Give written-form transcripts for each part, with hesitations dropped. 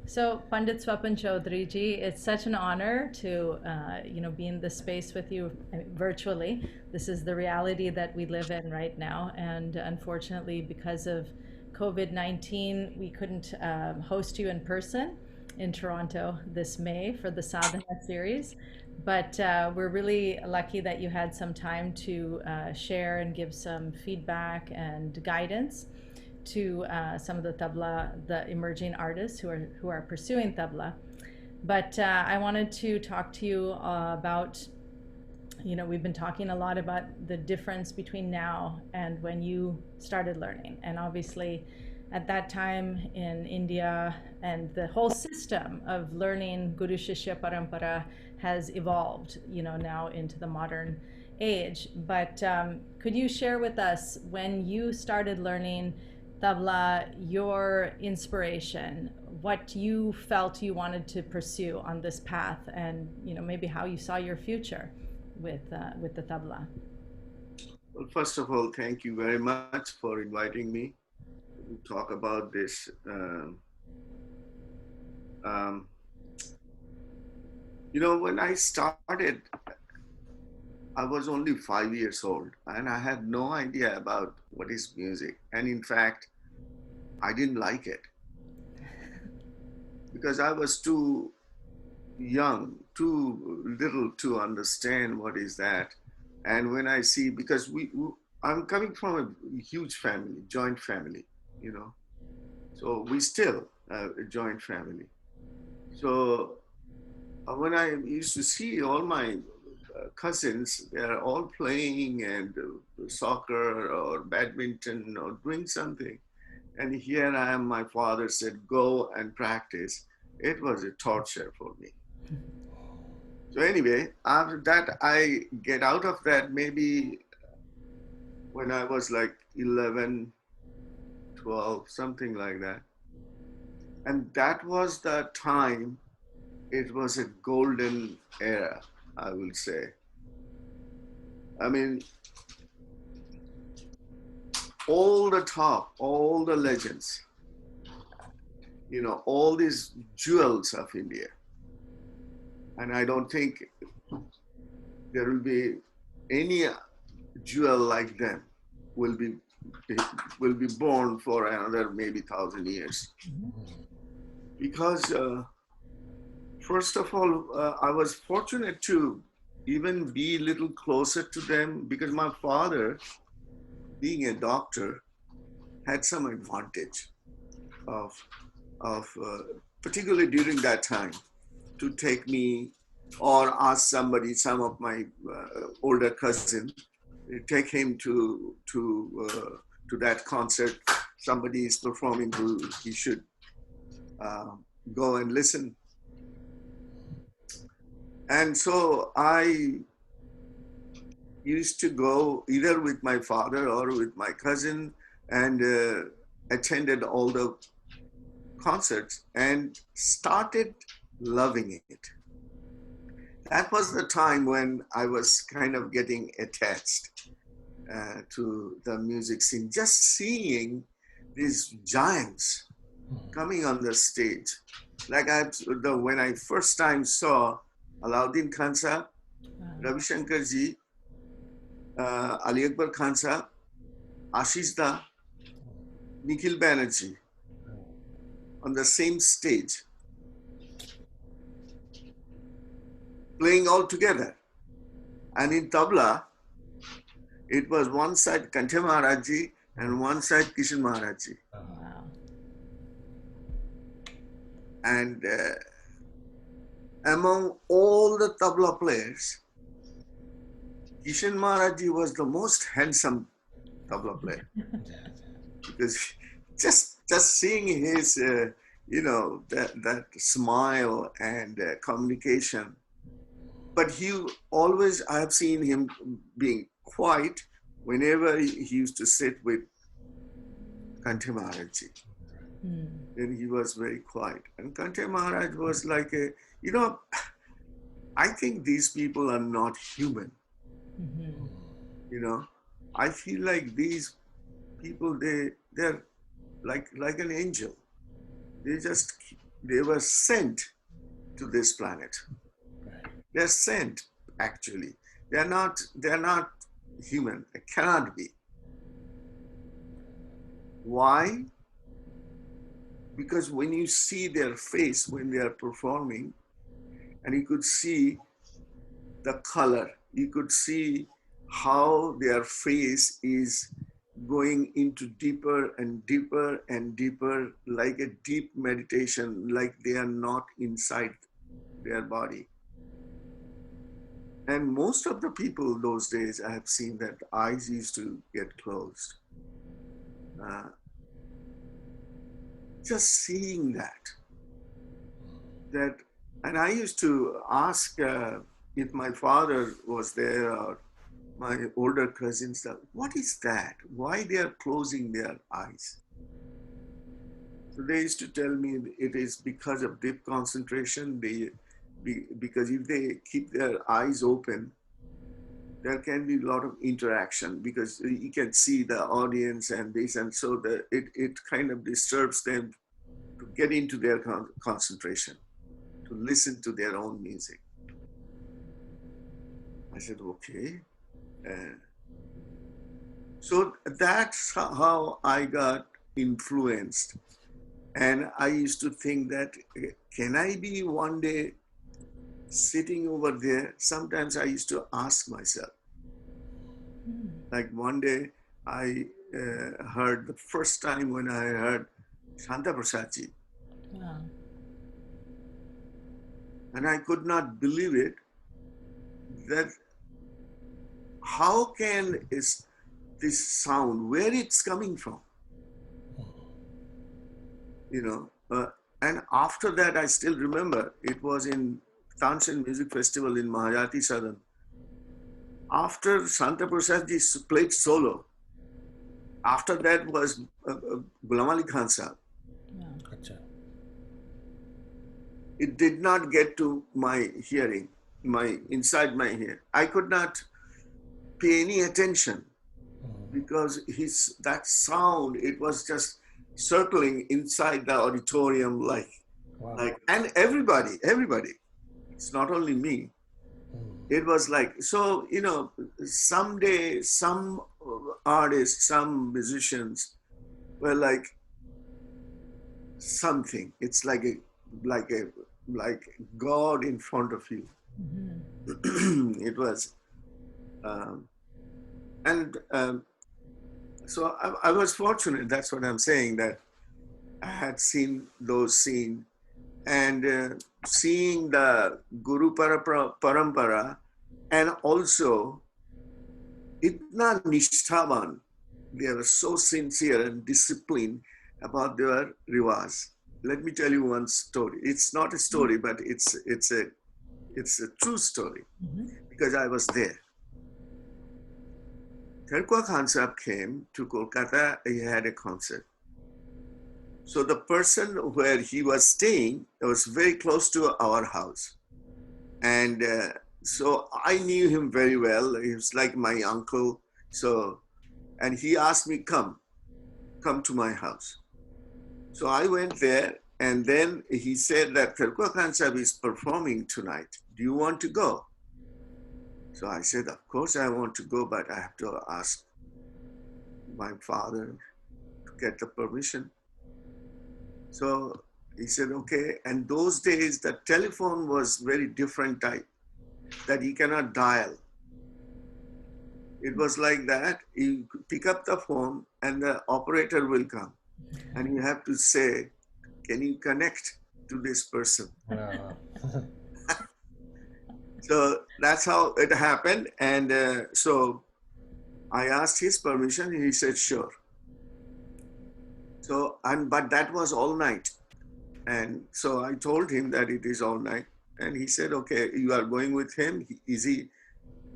So, Pandit Swapan Chaudhuri ji, it's such an honor to, be in this space with you virtually. This is the reality that we live in right now, and unfortunately, because of COVID-19, we couldn't host you in person in Toronto this May for the Sadhana series. But we're really lucky that you had some time to share and give some feedback and guidance to some of the tabla, the emerging artists who are pursuing tabla. But I wanted to talk to you about, we've been talking a lot about the difference between now and when you started learning, and obviously at that time in India and the whole system of learning Guru Shishya Parampara has evolved, now into the modern age. But could you share with us when you started learning tabla, your inspiration, what you felt you wanted to pursue on this path, and maybe how you saw your future with the tabla? Well, first of all, thank you very much for inviting me to talk about this. Um, when I started, I was only 5 years old and I had no idea about what is music. And in fact, I didn't like it because I was too young, too little to understand what is that. And when I see, because I'm coming from a huge family, joint family, you know, so we still a joint family. So when I used to see all my cousins, they are all playing and soccer or badminton or doing something. And here I am, my father said, go and practice. It was a torture for me. So anyway, after that, I get out of that maybe when I was like 11, 12, something like that. And that was the time, it was a golden era, I will say. I mean, all the top, all the legends, all these jewels of India. And I don't think there will be any jewel like them will be will be born for another maybe 1,000 years. Because first of all, I was fortunate to even be a little closer to them because my father, being a doctor, had some advantage of particularly during that time, to take me or ask somebody, some of my older cousin, take him to that concert. Somebody is performing who he should uh, go and listen. And so I used to go either with my father or with my cousin and attended all the concerts and started loving it. That was the time when I was kind of getting attached to the music scene, just seeing these giants coming on the stage. Like when I first time saw Alauddin Khan Sahab, Ravi Shankar ji, Ali Akbar Khan Sahab, Ashish Da, Nikhil Banerjee on the same stage, playing all together. And in tabla, it was one side Kanthe Maharaj ji and one side Kishan Maharaj ji. Wow. And among all the tabla players, Kishan Maharaj ji was the most handsome tabla player. Because just seeing his, that smile and communication. But I have seen him being quiet whenever he used to sit with Kanthe Maharaj ji. Then he was very quiet. And Kanthe Maharaj was like I think these people are not human. I feel like these people, they're like an angel. They just They were sent to this planet. They're sent, actually. They're not human. They cannot be. Why? Because when you see their face when they are performing, and you could see the color, you could see how their face is going into deeper and deeper and deeper, like a deep meditation, like they are not inside their body. And most of the people those days, I have seen that eyes used to get closed. Just seeing that, and I used to ask if my father was there or my older cousins, that what is that? Why they are closing their eyes? So they used to tell me it is because of deep concentration. Because if they keep their eyes open, there can be a lot of interaction because you can see the audience and this, and so it kind of disturbs them to get into their concentration, to listen to their own music. I said, okay. So that's how I got influenced. And I used to think that, can I be one day sitting over there? Sometimes I used to ask myself. Like one day I heard the first time when I heard Shanta Prasadji. Wow. And I could not believe it, that how can is this sound, where it's coming from? And after that, I still remember, it was in Tansen Music Festival in Mahayati Sadan. After Shanta Prasadji played solo, after that was Ghulam Ali Khan Sahab. Yeah. It did not get to my hearing, inside my ear. I could not pay any attention because that sound, it was just circling inside the auditorium like, and everybody. It's not only me. It was like, so, someday some artists, some musicians were like something. It's like God in front of you. It was, so I was fortunate. That's what I'm saying, that I had seen those scenes, and seeing the Guru Parampara, and also itna nishthavan. They were so sincere and disciplined about their riwas. Let me tell you one story. It's not a story, but it's a true story, because I was there. Terkwa Khan Sahab came to Kolkata. He had a concert. So the person where he was staying was very close to our house. And so I knew him very well. He was like my uncle. And he asked me, come to my house. So I went there, and then he said that Terkwa Khan Sahab is performing tonight. Do you want to go? So I said, of course I want to go, but I have to ask my father to get the permission. So he said, okay. And those days, the telephone was very different type, that he cannot dial. It was like that. You pick up the phone and the operator will come. And you have to say, can you connect to this person? So that's how it happened. And so I asked his permission. He said, sure. So, but that was all night. And so I told him that it is all night. And he said, okay, you are going with him? Is he,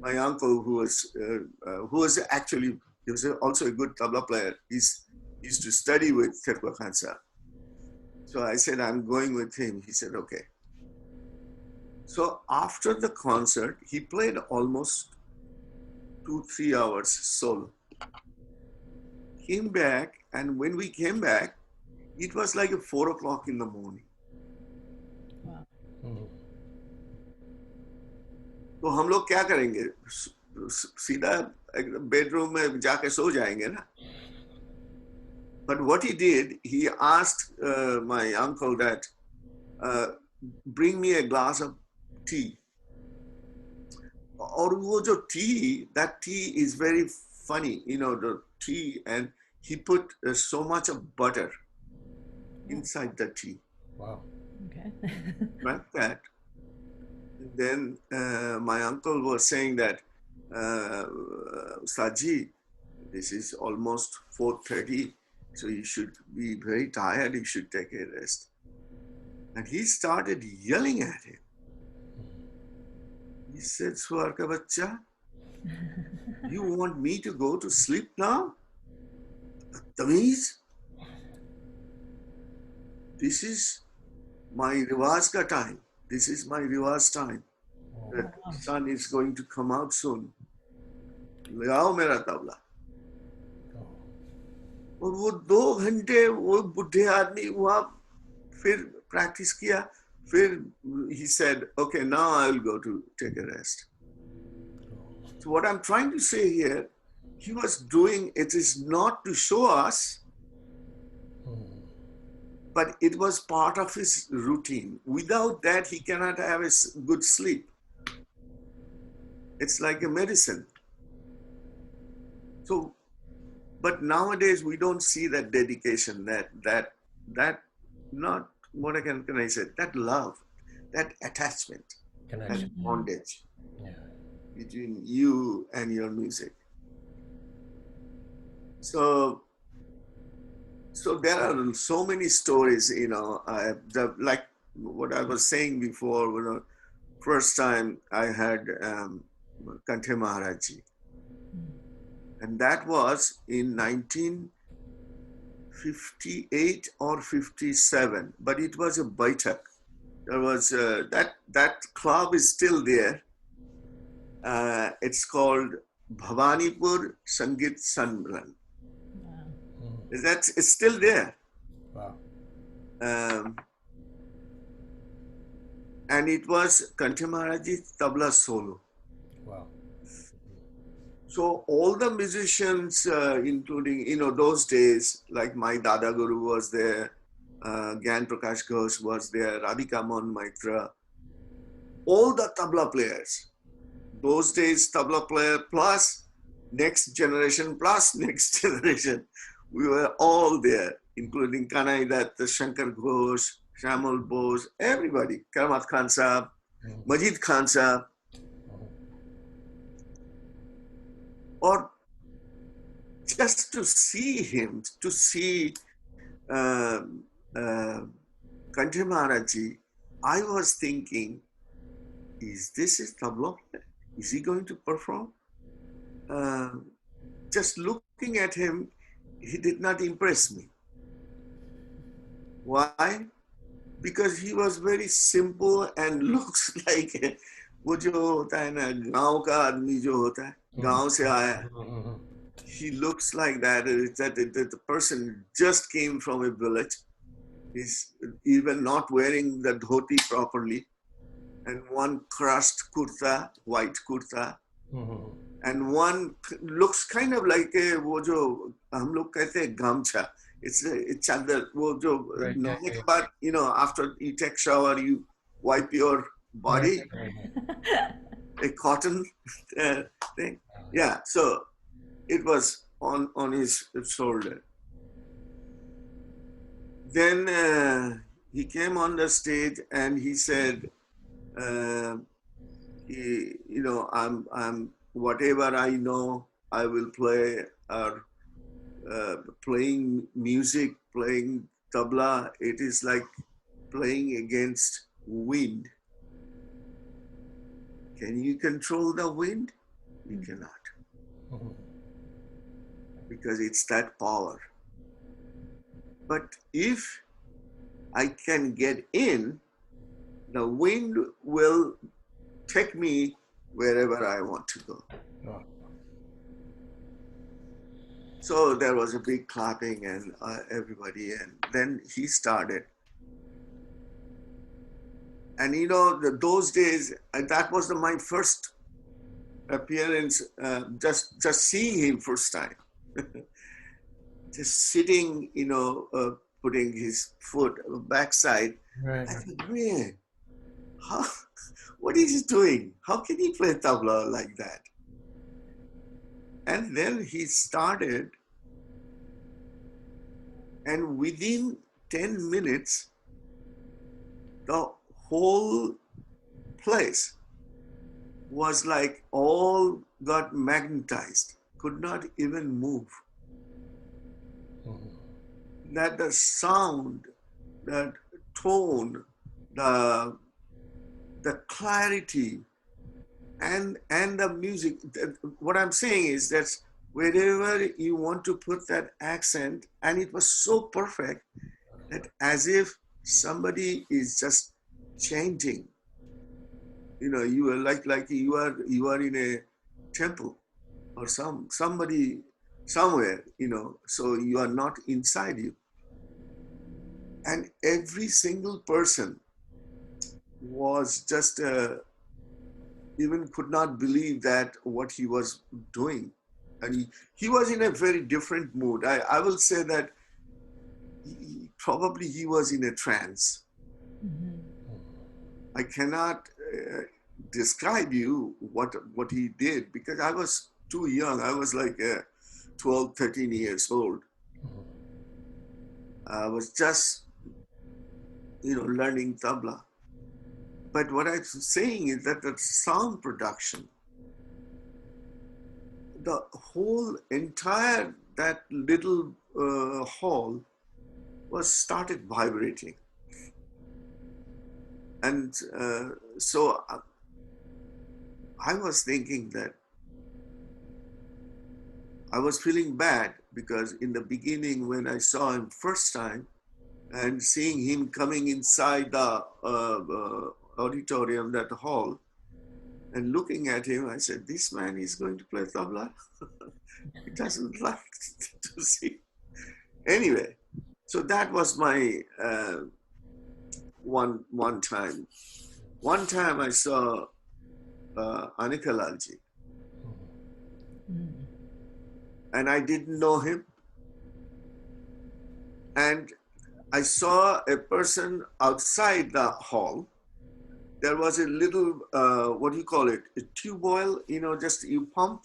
my uncle, who was actually, he was also a good tabla player. He used to study with Terkwa Khan Sahab. So I said, I'm going with him. He said, okay. So after the concert, he played almost 2-3 hours solo. Came back, and when we came back, it was like 4 o'clock in the morning. तो हम लोग क्या करेंगे, सीधा bedroom में जाके सो जाएंगे ना. But what he did, he asked my uncle that uh, bring me a glass of tea. और वो जो tea, that tea is very funny, you know, the tea, and he put so much of butter inside the tea. Wow. Okay. Like that. And then my uncle was saying that, Saji, this is almost 4:30, so you should be very tired, you should take a rest. And he started yelling at him. He said, Swarka Bacha, you want me to go to sleep now? Tamiz? This is my riwaz ka time. This is my riwaz time. The sun is going to come out soon. लगाओ मेरा तबला. और वो 2 घंटे वो बुढ़े आदमी वहाँ फिर प्रैक्टिस किया. फिर he said, okay, now I will go to take a rest. So what I'm trying to say here, he was doing it is not to show us, but it was part of his routine. Without that, he cannot have a good sleep. It's like a medicine. So, but nowadays we don't see that dedication, that not what can I say, that love, that attachment, Connection. that bondage Yeah. between you and your music. So there are so many stories, you know, like what I was saying before, you know, first time I had Kanthe Maharaji. And that was in 1958 or 57, but it was a baitak. There was that club is still there. It's called Bhavanipur Sangeet Sanmran. It's still there. Wow. And it was Kanthe Maharaji's Tabla solo. Wow. So all the musicians, including, you know, those days, like my Dada Guru was there, Gyan Prakash Ghosh was there, Radhika Mohan Maitra, all the tabla players. Those days, tabla player plus next generation, we were all there, including Kanai Dutt, Shankar Ghosh, Shamal Bose, everybody, Karamat Khan Sahab, Majid Khan Sahab. Or just to see him, to see Kanthe Maharaji, I was thinking, is this his tabla? Is he going to perform? Just looking at him, he did not impress me. Why? Because he was very simple and looks like वो जो होता है ना गांव का आदमी जो होता है गांव से आया. He looks like that. That the person just came from a village. He's even not wearing the dhoti properly, and one crushed kurta, white kurta, and one looks kind of like a वो जो हम लोग कहते हैं gamcha. It's चादर वो जो नहाने के बाद, you know, after you take shower you wipe your body, a cotton thing. Yeah, so it was on his shoulder. Then he came on the stage and he said, you know, I'm whatever I know, I will play. Or playing music, playing tabla, it is like playing against wind. Can you control the wind? You cannot. Because it's that power. But if I can get in, the wind will take me wherever I want to go. So there was a big clapping and everybody, and then he started. And those days, that was my first appearance, just seeing him first time. Just sitting, putting his foot backside. Right. I thought, man, how, what is he doing? How can he play tabla like that? And then he started, and within 10 minutes, the whole place was like all got magnetized, could not even move. That the sound, that tone, the clarity, and the music. What I'm saying is that wherever you want to put that accent, and it was so perfect that as if somebody is just chanting. You are like you are in a temple or somebody somewhere, so you are not inside you. And every single person was just even could not believe that what he was doing. And he was in a very different mood. I will say that probably he was in a trance. Mhm. I cannot describe you what he did, because I was too young. I was like 12, 13 years old. I was just, learning tabla. But what I'm saying is that the sound production, the whole entire, that little hall was started vibrating. And so I was thinking that I was feeling bad, because in the beginning, when I saw him first time and seeing him coming inside the auditorium, that hall, and looking at him, I said, this man is going to play tabla? He doesn't like to see. Anyway, so that was my one time. One time I saw Anika Lalji, and I didn't know him. And I saw a person outside the hall. There was a little, what do you call it? A tube oil, just you pump,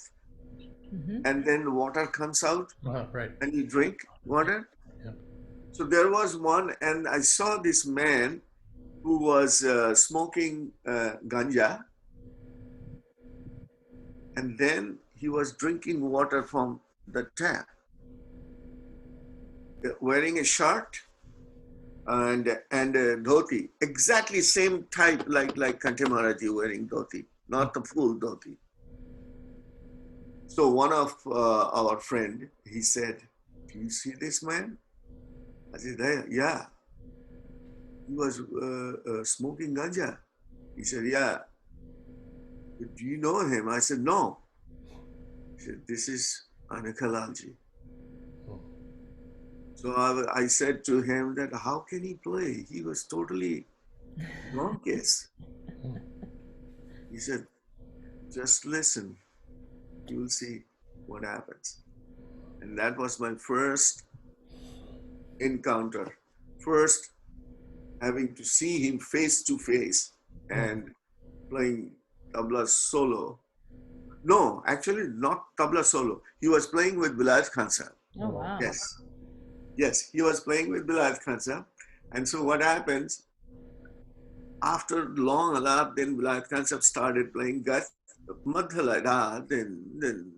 and then water comes out, Right. and you drink water. Yeah. So there was one, and I saw this man who was smoking ganja, and then he was drinking water from the tap, wearing a shirt and a dhoti, exactly same type like Kante Maharaji wearing dhoti, not the full dhoti. So one of our friend, he said, "Do you see this man?" I said, "Yeah." He was smoking ganja. He said, "Yeah." "Do you know him?" I said, "No." He said, "This is Anika Lalji." So I said to him that, how can he play? He was totally drunk. Yes. He said, just listen. You will see what happens. And that was my first encounter. First having to see him face to face and playing tabla solo. No, actually not tabla solo. He was playing with Vilayat Khan Sahib. Oh, wow. Yes, he was playing with Vilayat Khan Sahib. And so what happens, after long alap, then Vilayat Khan Sahib started playing Gat, Madhala, da, then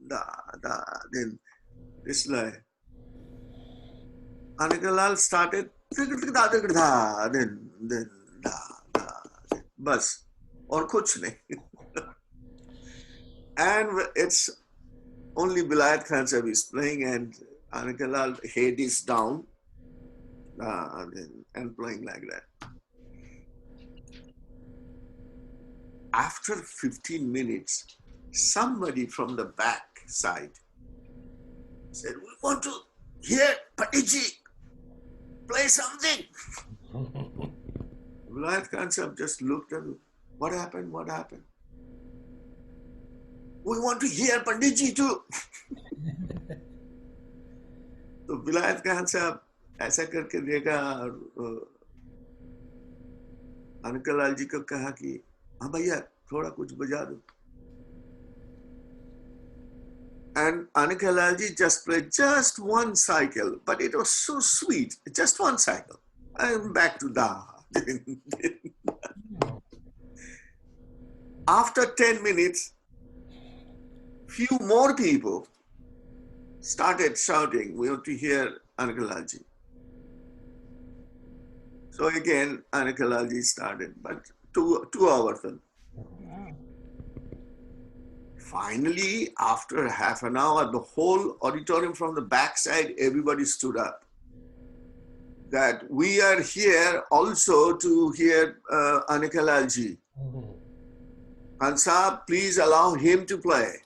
da, then this like. Anika Lal started, then da, bas, or kuch nahi. And it's only Vilayat Khan Sahib is playing, and Anika Lal head is down and playing like that. After 15 minutes, somebody from the back side said, "We want to hear Panditji play something." Vilayat Khan Sahib just looked at me. What happened? What happened? We want to hear Panditji too. तो विलायत खान साहब ऐसा करके देखा और अनकलाल जी को कहा कि हाँ भैया थोड़ा कुछ बजा दो. And Anakalji just played just one cycle, but it was so sweet. Just one cycle. I'm back to Da. After 10 minutes, few more people started shouting, we want to hear Anakalji. So again, Anakalji started, but two hours. Finally, after half an hour, the whole auditorium from the backside, everybody stood up. That we are here also to hear Anakalji. Khan Sahib, please allow him to play.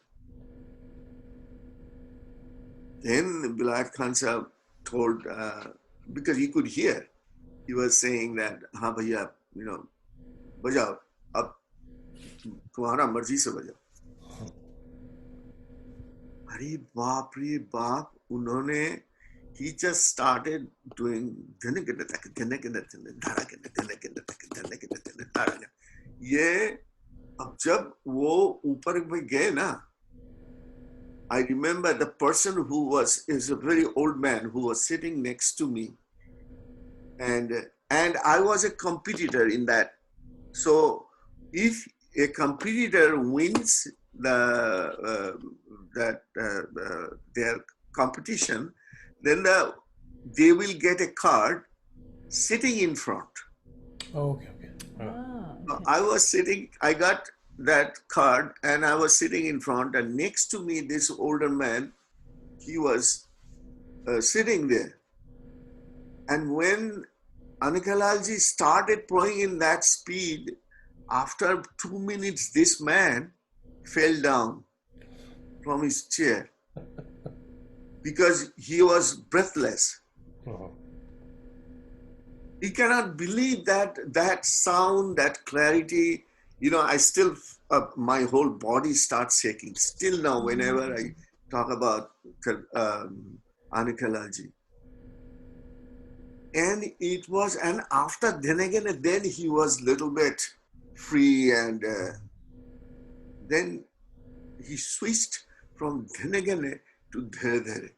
Then Vilayat Khan Sahib told, because he could hear, he was saying that, हाँ भैया, बजाओ, अब तुम्हारा मर्जी से बजाओ. अरे बाप रे बाप, उन्होंने, he just started doing ये अब जब वो ऊपर में गए ना, I remember the person who is a very old man who was sitting next to me, and I was a competitor in that. So if a competitor wins their competition, then they will get a card sitting in front. Okay. So I was sitting, I got that card and I was sitting in front, and next to me, this older man, he was sitting there. And when Anakalalji started playing in that speed, after 2 minutes, this man fell down from his chair because he was breathless. He cannot believe that sound, that clarity. I still, my whole body starts shaking. Still now, whenever I talk about Anakalji. And it was, and after then he was little bit free, and then he switched from dhenegane to dhere dhere.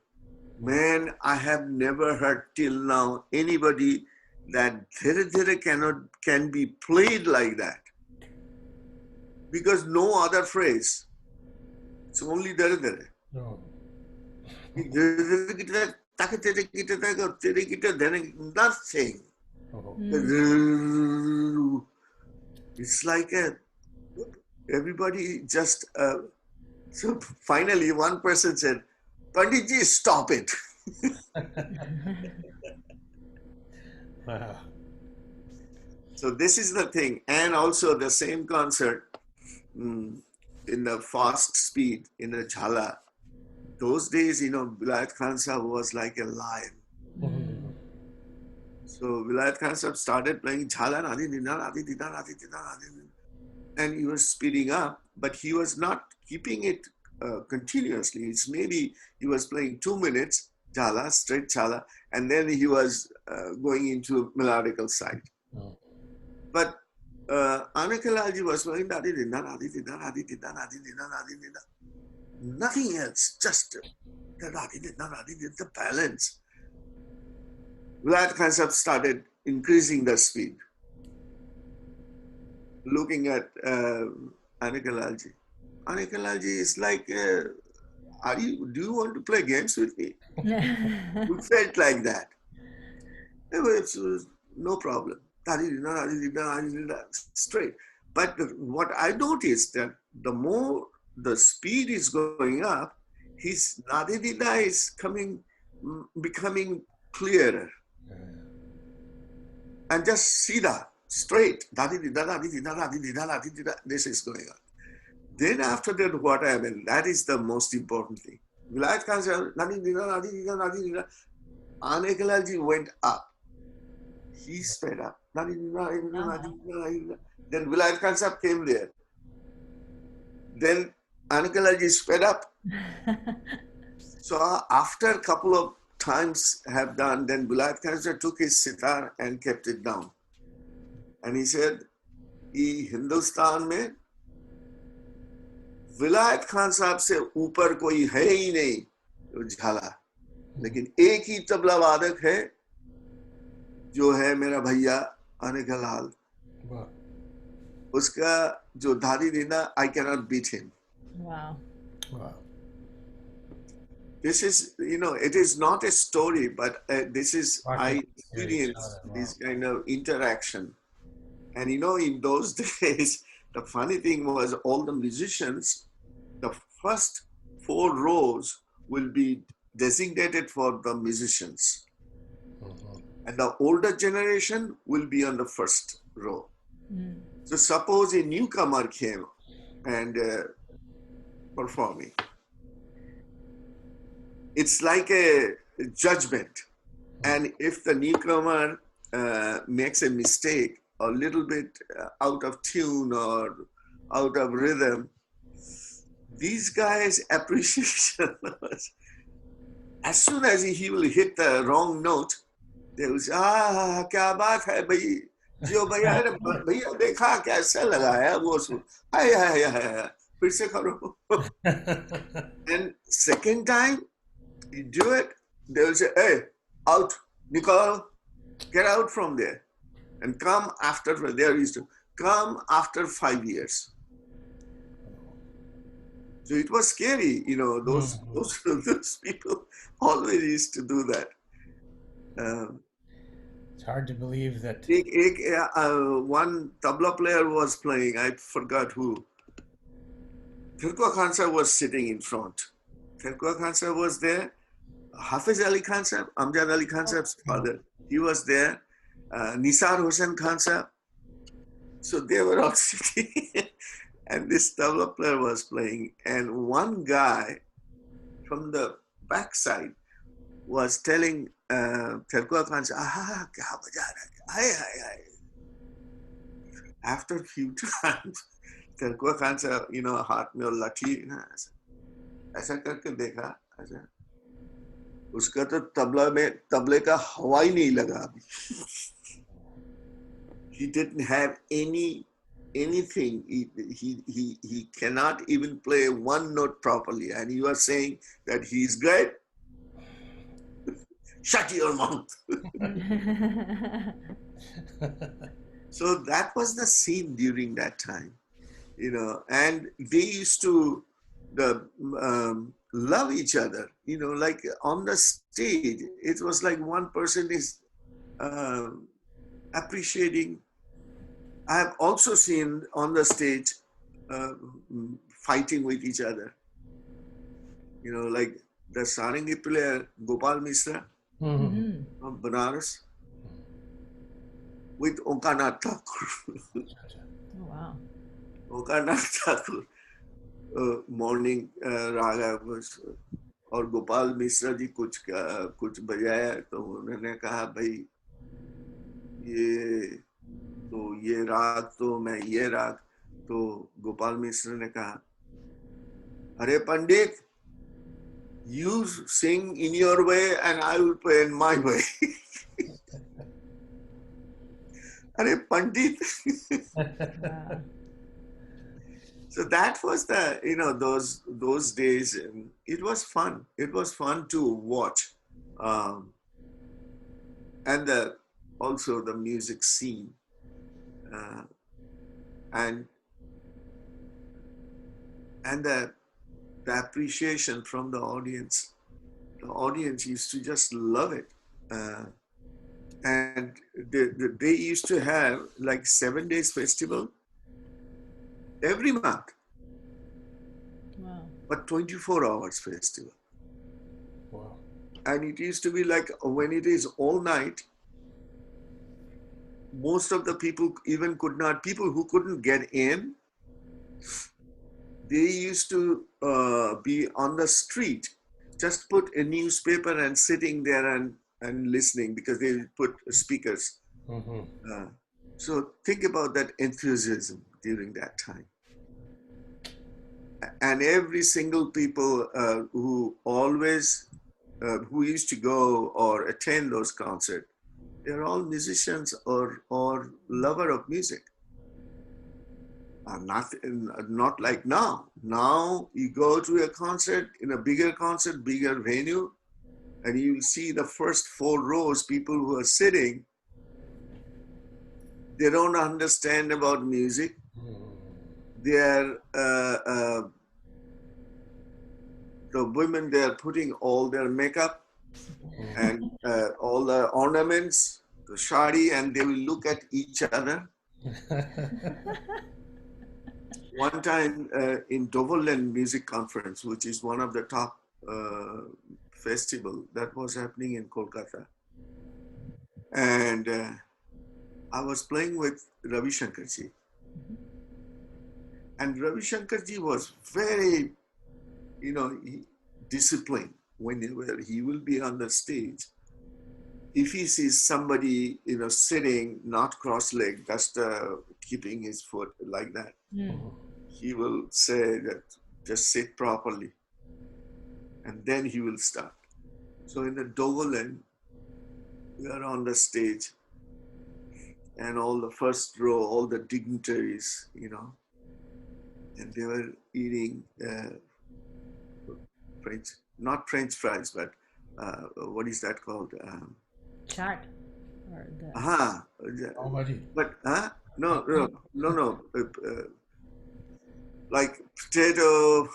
Man, I have never heard till now anybody that dhere dhere can be played like that. Because no other phrase. It's only dhere dhere. No. Nothing. It's like everybody just, so finally one person said, Panditji, stop it. Wow. So this is the thing. And also the same concert in the fast speed, in the Jhala. Those days, Vilayat Khan Sahib was like a lion. So Vilayat Khan Sahib started playing Jhala, and he was speeding up, but he was not keeping it continuously. It's maybe he was playing 2 minutes, Jhala, straight Jhala, and then he was going into melodical side. But Anakalji was playing nothing else, just the balance. Vilayat Khan Sahib started increasing the speed. Looking at Anakalji. Anakalji is like, do you want to play games with me? We felt like that. It was no problem. Straight. But what I noticed that the more the speed is going up, his nadidida is becoming clearer. And just sida, straight. This is going on. Then after that, what happened? That is the most important thing. Vilayat Khan Sahib, Anakalji went up. He's fed up. Then Vilayat Khan Sahib came there. Then Anakalaji is fed up. So after a couple of times have done, then Vilayat Khan Sahib took his sitar and kept it down. And he said, "Ye Hindustan mein विलायत खान साहब से ऊपर कोई है ही नहीं झाला, लेकिन एक ही तबला वादक है जो है मेरा भैया अनिकलाल, उसका जो धारी देना, I cannot beat him." Wow. Wow. This is, it is not a story, but this is, I experienced this kind of interaction. And in those days, the funny thing was all the musicians, the first 4 rows will be designated for the musicians. And the older generation will be on the first row. So suppose a newcomer came and performing. It's like a judgment. And if the newcomer makes a mistake, a little bit out of tune or out of rhythm, these guys' appreciation was, as soon as he will hit the wrong note, they will say, kya baat hai bhai, jo bhaiya dekha kaisa lagaya wo sun, ay, fir se karo. And second time you do it, they will say, hey, out, Nicole, get out from there. And come after, there used to come after 5 years. So it was scary, those people always used to do that. It's hard to believe that. One tabla player was playing, I forgot who. Terkua Khan Sahib was sitting in front. Terkua Khan Sahib was there. Hafiz Ali Khan Sahib, Amjad Ali Khan Sahib's father, he was there. Nisar Hussain Khan Sahib. So they were all sitting and this tabla player was playing, and one guy from the backside was telling Terkua Khan Sahib, kya baja raha hai. After a few times, Terkua Khan Sahib, हाथ में लाठी ऐसा करके देखा, ऐसा उसका तो तबले का हवा ही नहीं लगा अभी. He didn't have anything. He cannot even play one note properly, and you are saying that he's great. Shut your mouth. So that was the scene during that time, and they used to love each other, like on the stage. It was like one person is appreciating. I have also seen on the stage fighting with each other. Like the Sarangi player Gopal Misra of Banaras with Onkanath Thakur. Oh, wow. Onkanath Thakur morning raga was, और गोपाल मिश्रा जी कुछ बजाया तो उन्होंने कहा भाई ये राग तो मैं ये राग, तो गोपाल मिश्रा ने कहा, अरे पंडित, you sing in your way and I will play in my way. अरे पंडित. So that was those days, and it was fun. It was fun to watch, and also the music scene, and the appreciation from the audience. The audience used to just love it, and they used to have like 7 days festival every month. Wow. But 24 hours festival. Wow. And it used to be like when it is all night, most of the people people who couldn't get in, they used to be on the street, just put a newspaper and sitting there and listening, because they put speakers Uh, so think about that enthusiasm during that time. And every single people who always, who used to go or attend those concerts, they're all musicians or lover of music. Not like now. Now you go to a concert, in a bigger concert, bigger venue, and you will see the first 4 rows, people who are sitting, they don't understand about music. They are, the women, they are putting all their makeup and all the ornaments, the shari, and they will look at each other. One time in Doverland Music Conference, which is one of the top festival that was happening in Kolkata. And I was playing with Ravi Shankarji. And Ravi Shankarji was very, disciplined. Whenever he will be on the stage, if he sees somebody, sitting, not cross-legged, just keeping his foot like that, he will say that just sit properly. And then he will start. So in the Doverland, we are on the stage, and all the first row, all the dignitaries, and they were eating not French fries, but what is that called? Chaat. Or the... But no. Like potato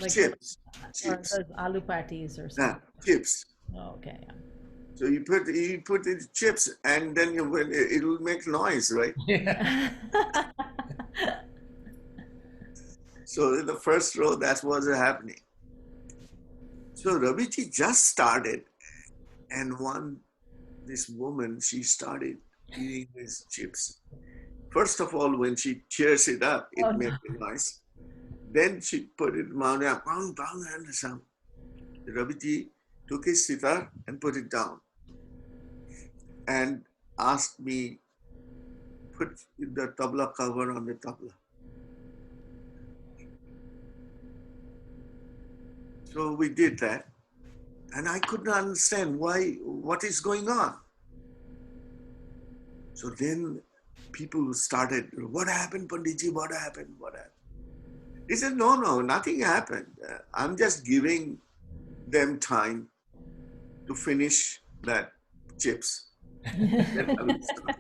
like chips. or those aloo patties or something. Chips. Oh, okay. Yeah. So you put the chips, and then it will make noise, right? Yeah. So in the first row, that was happening. So Raviji just started, and this woman, she started eating these chips. First of all, when she tears it up, it made a noise. Then she put it down, and some. Raviji took his sitar and put it down, and asked me, put the tabla cover on the tabla. So we did that, and I could not understand what is going on. So then people started, what happened, Panditji? What happened? What happened? He said, no, nothing happened. I'm just giving them time to finish that chips. Then I will start.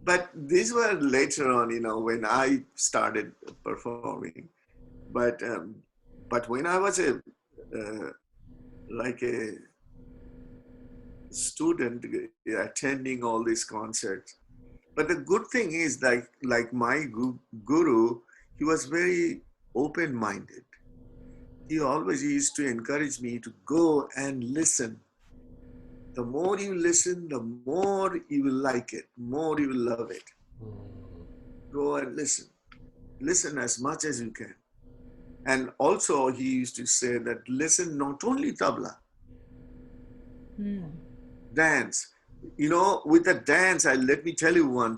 But these were later on, when I started performing. But when I was like a student attending all these concerts, but the good thing is like my guru, he was very open-minded. He always used to encourage me to go and listen. The more you listen, the more you will like it, more you will love it. Go and listen. Listen as much as you can. And also he used to say that listen not only tabla, dance. With the dance, let me tell you one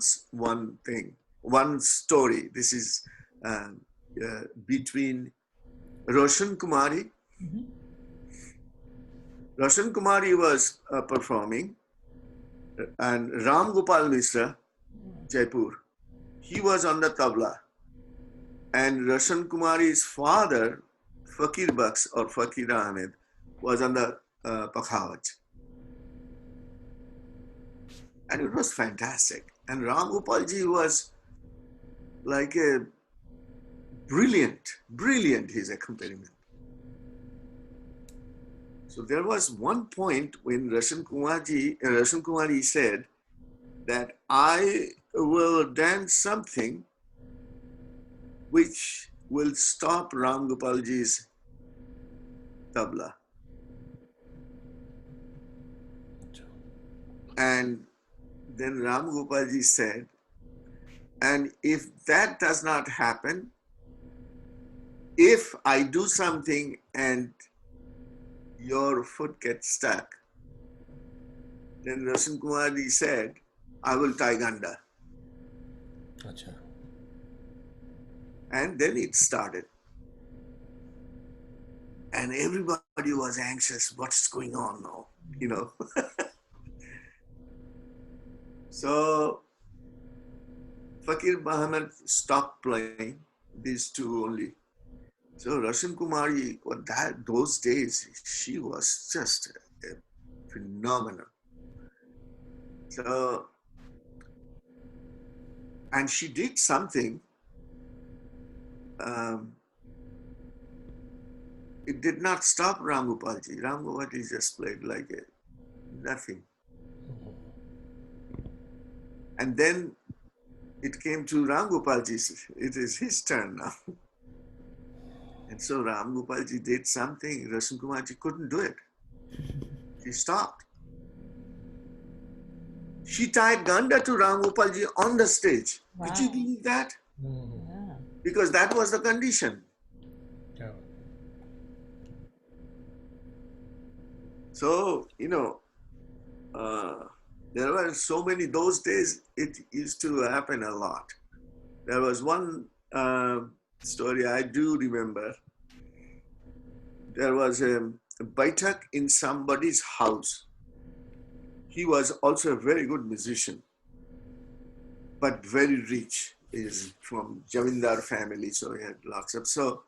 story. This is between Roshan Kumari. Roshan Kumari was performing, and Ram Gopal Mishra, Jaipur, he was on the tabla. And Roshan Kumari's father, Fakir Baks or Fakir Ahmed, was on the pakhawaj. And it was fantastic. And Ram Gopalji was like a brilliant his accompaniment. So there was one point when Roshan Kumari said that I will dance something which will stop Ram Gopalji's tabla. And then Ram Gopalji said, and if that does not happen, if I do something and your foot gets stuck, then Rasan Kumarji said, I will tie ganda. Acha. And then it started. And everybody was anxious. What's going on now? You know. So Fakir Muhammad stopped playing, these two only. So Rashan Kumari, those days, she was just phenomenal. So, and she did something. It did not stop Ram Gopalji. Ram Gopalji just played like nothing. And then it came to Ram Gopalji. It is his turn now. And so Ram Gopalji did something. Rashan Kumarji couldn't do it. She stopped. She tied ganda to Ram Gopalji on the stage. Wow. Could you believe that? Yeah. Because that was the condition. Yeah. So, you know, there were so many, those days it used to happen a lot. There was one story I do remember. There was a baitak in somebody's house. He was also a very good musician, but very rich. He is from Jamindar family, so he had lots of. So,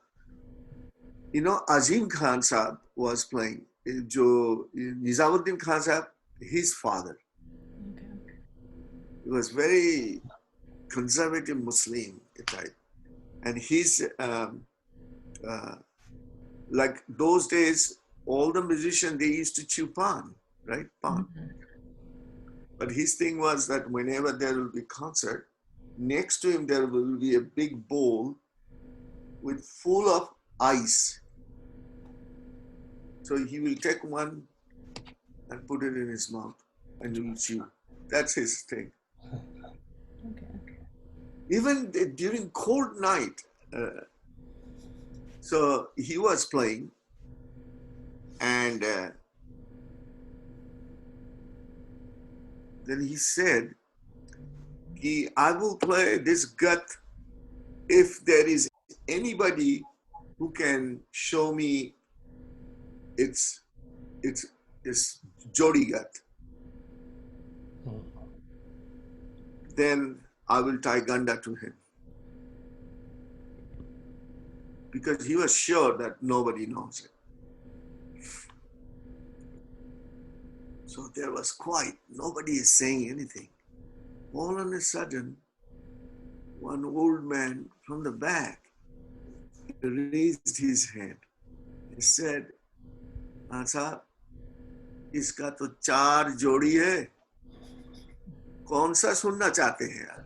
you know, Azim Khan Sahab was playing. Nizamuddin Khan Sahab, his father. Okay. He was very conservative Muslim type. And he's, like those days, all the musicians, they used to chew pan, right? Pan. Mm-hmm. But his thing was that whenever there will be concert, next to him there will be a big bowl with full of ice. So he will take one and put it in his mouth and he will chew. That's his thing. Okay. Even during cold night, so he was playing and then he said, I will play this gut if there is anybody who can show me its Jodi gut. Then I will tie ganda to him. Because he was sure that nobody knows it. So there was quiet. Nobody is saying anything. All of a sudden, one old man from the back raised his hand. He said, साहब, इसका तो 4 जोड़ी है. कौन सा सुनना चाहते हैं आप?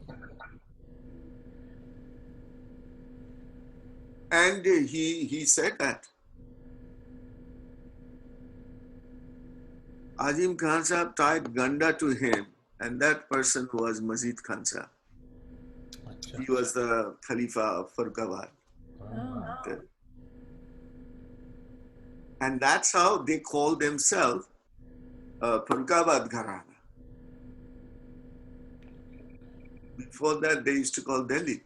And he said that. Azim Khan Sahab tied ganda to him, and that person was Mazid Khan Sahab. He was the Khalifa of Farrukhabad. Oh. And that's how they call themselves Farrukhabad Gharana. Before that, they used to call Delhi.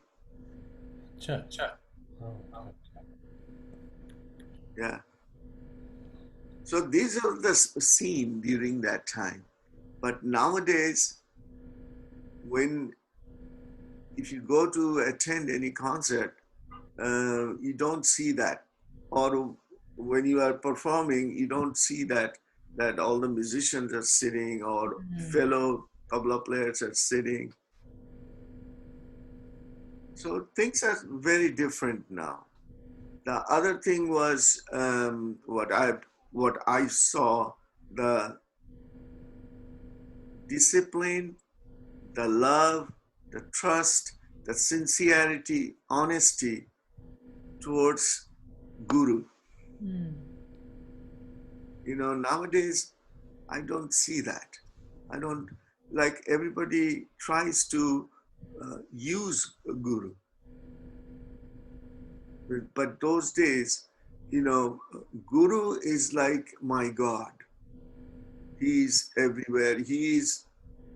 Yeah. So these are the scene during that time. But nowadays, if you go to attend any concert, you don't see that. Or when you are performing, you don't see that all the musicians are sitting or fellow tabla players are sitting. So things are very different now. The other thing was what I saw, the discipline, the love, the trust, the sincerity, honesty towards Guru. You know, nowadays, I don't see that. I don't, like everybody tries to use a Guru. But those days, Guru is like my God. He's everywhere. He is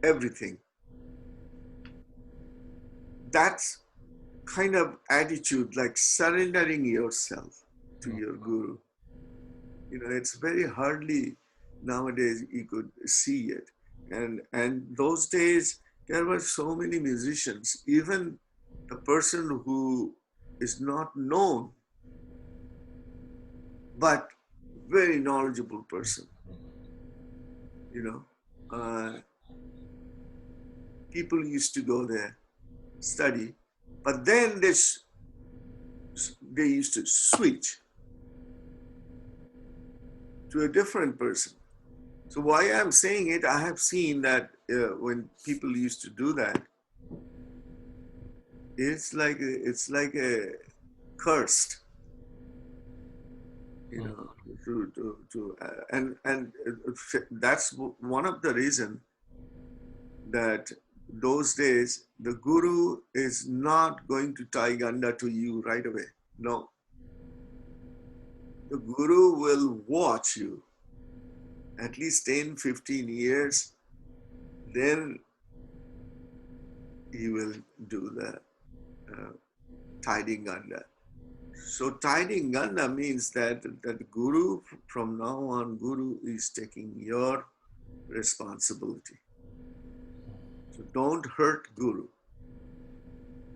everything. That's kind of attitude, like surrendering yourself to your Guru. It's very hardly nowadays you could see it. And those days, there were so many musicians. Even the person who is not known, but very knowledgeable person, people used to go there, study, but then they used to switch to a different person. So why I'm saying it, I have seen that when people used to do that, it's like a cursed, and that's one of the reason that those days the Guru is not going to tie ganda to you right away. No, the Guru will watch you at least 10, 15 years, then he will do the tiding ganda. So tiding ganda means that Guru, from now on, Guru is taking your responsibility. So don't hurt Guru.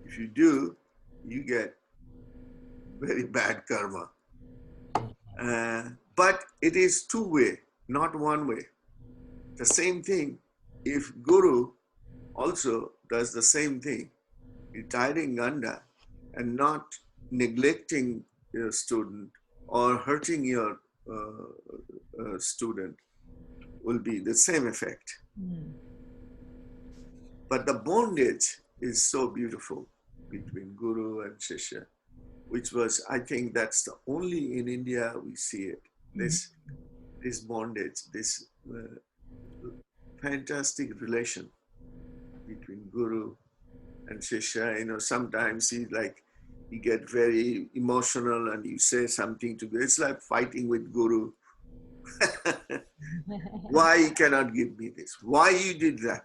If you do, you get very bad karma. But it is two-way, not one way. The same thing, if Guru also does the same thing, tiding ganda, and not neglecting your student or hurting your student, will be the same effect. But the bondage is so beautiful between Guru and Shishya, which was, I think that's the only in India we see it. This bondage, this fantastic relation between Guru and Shishya. Sometimes he get very emotional and you say something to Guru. It's like fighting with Guru. Why you cannot give me this? Why you did that?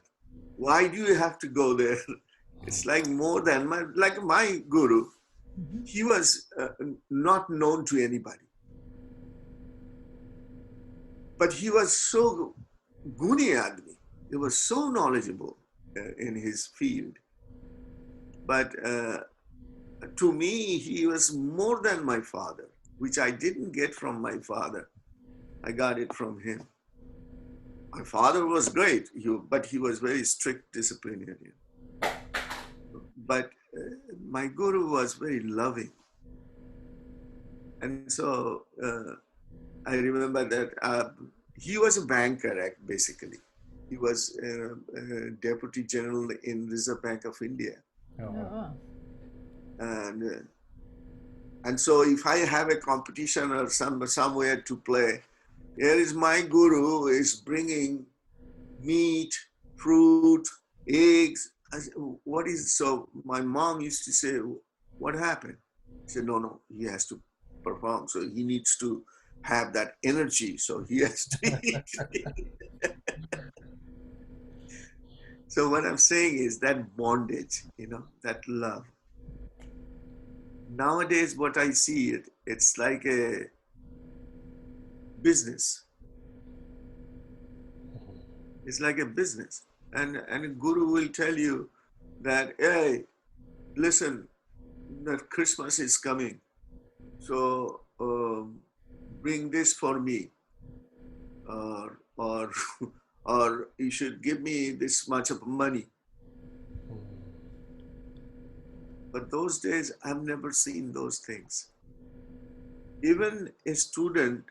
Why do you have to go there? It's like more than my Guru. He was not known to anybody. But he was so guni admi. He was so knowledgeable in his field. But to me, he was more than my father, which I didn't get from my father. I got it from him. My father was great, but he was very strict disciplinarian. But my Guru was very loving. And so I remember that he was a banker, basically. He was a deputy general in Reserve Bank of India. Oh. And so if I have a competition or somewhere to play, here is my Guru is bringing meat, fruit, eggs. I said, what is, so my mom used to say, what happened? I said, no, he has to perform. So he needs to have that energy. So he has to eat. So what I'm saying is that bondage, that love. Nowadays, what I see, it's like a business. It's like a business. And a Guru will tell you that, hey, listen, that Christmas is coming. So bring this for me. Or you should give me this much of money. But those days, I've never seen those things. Even a student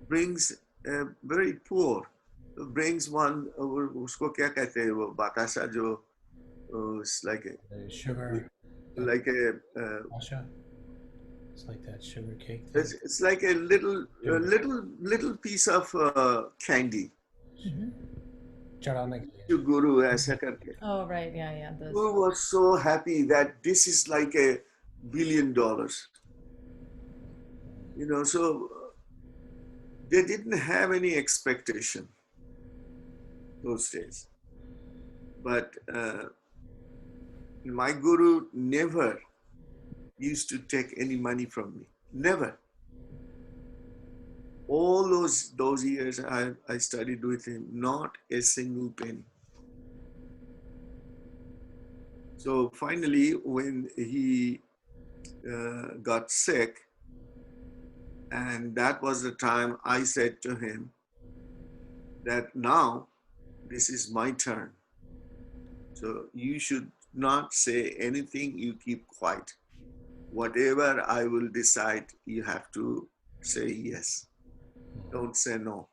brings a very poor, brings one, usko kya kehte hai, wo batasa jo, it's like a sugar, like a Asha. It's like that sugar cake thing. It's like a little piece of candy. To Guru, aisa karke. Oh, right, yeah. Guru was so happy that this is like $1 billion. So they didn't have any expectation those days. But my guru never used to take any money from me. Never. All those years I studied with him, not a single penny. So finally, when he got sick, and that was the time I said to him that now this is my turn. So you should not say anything, you keep quiet. Whatever I will decide, you have to say yes. Don't say no.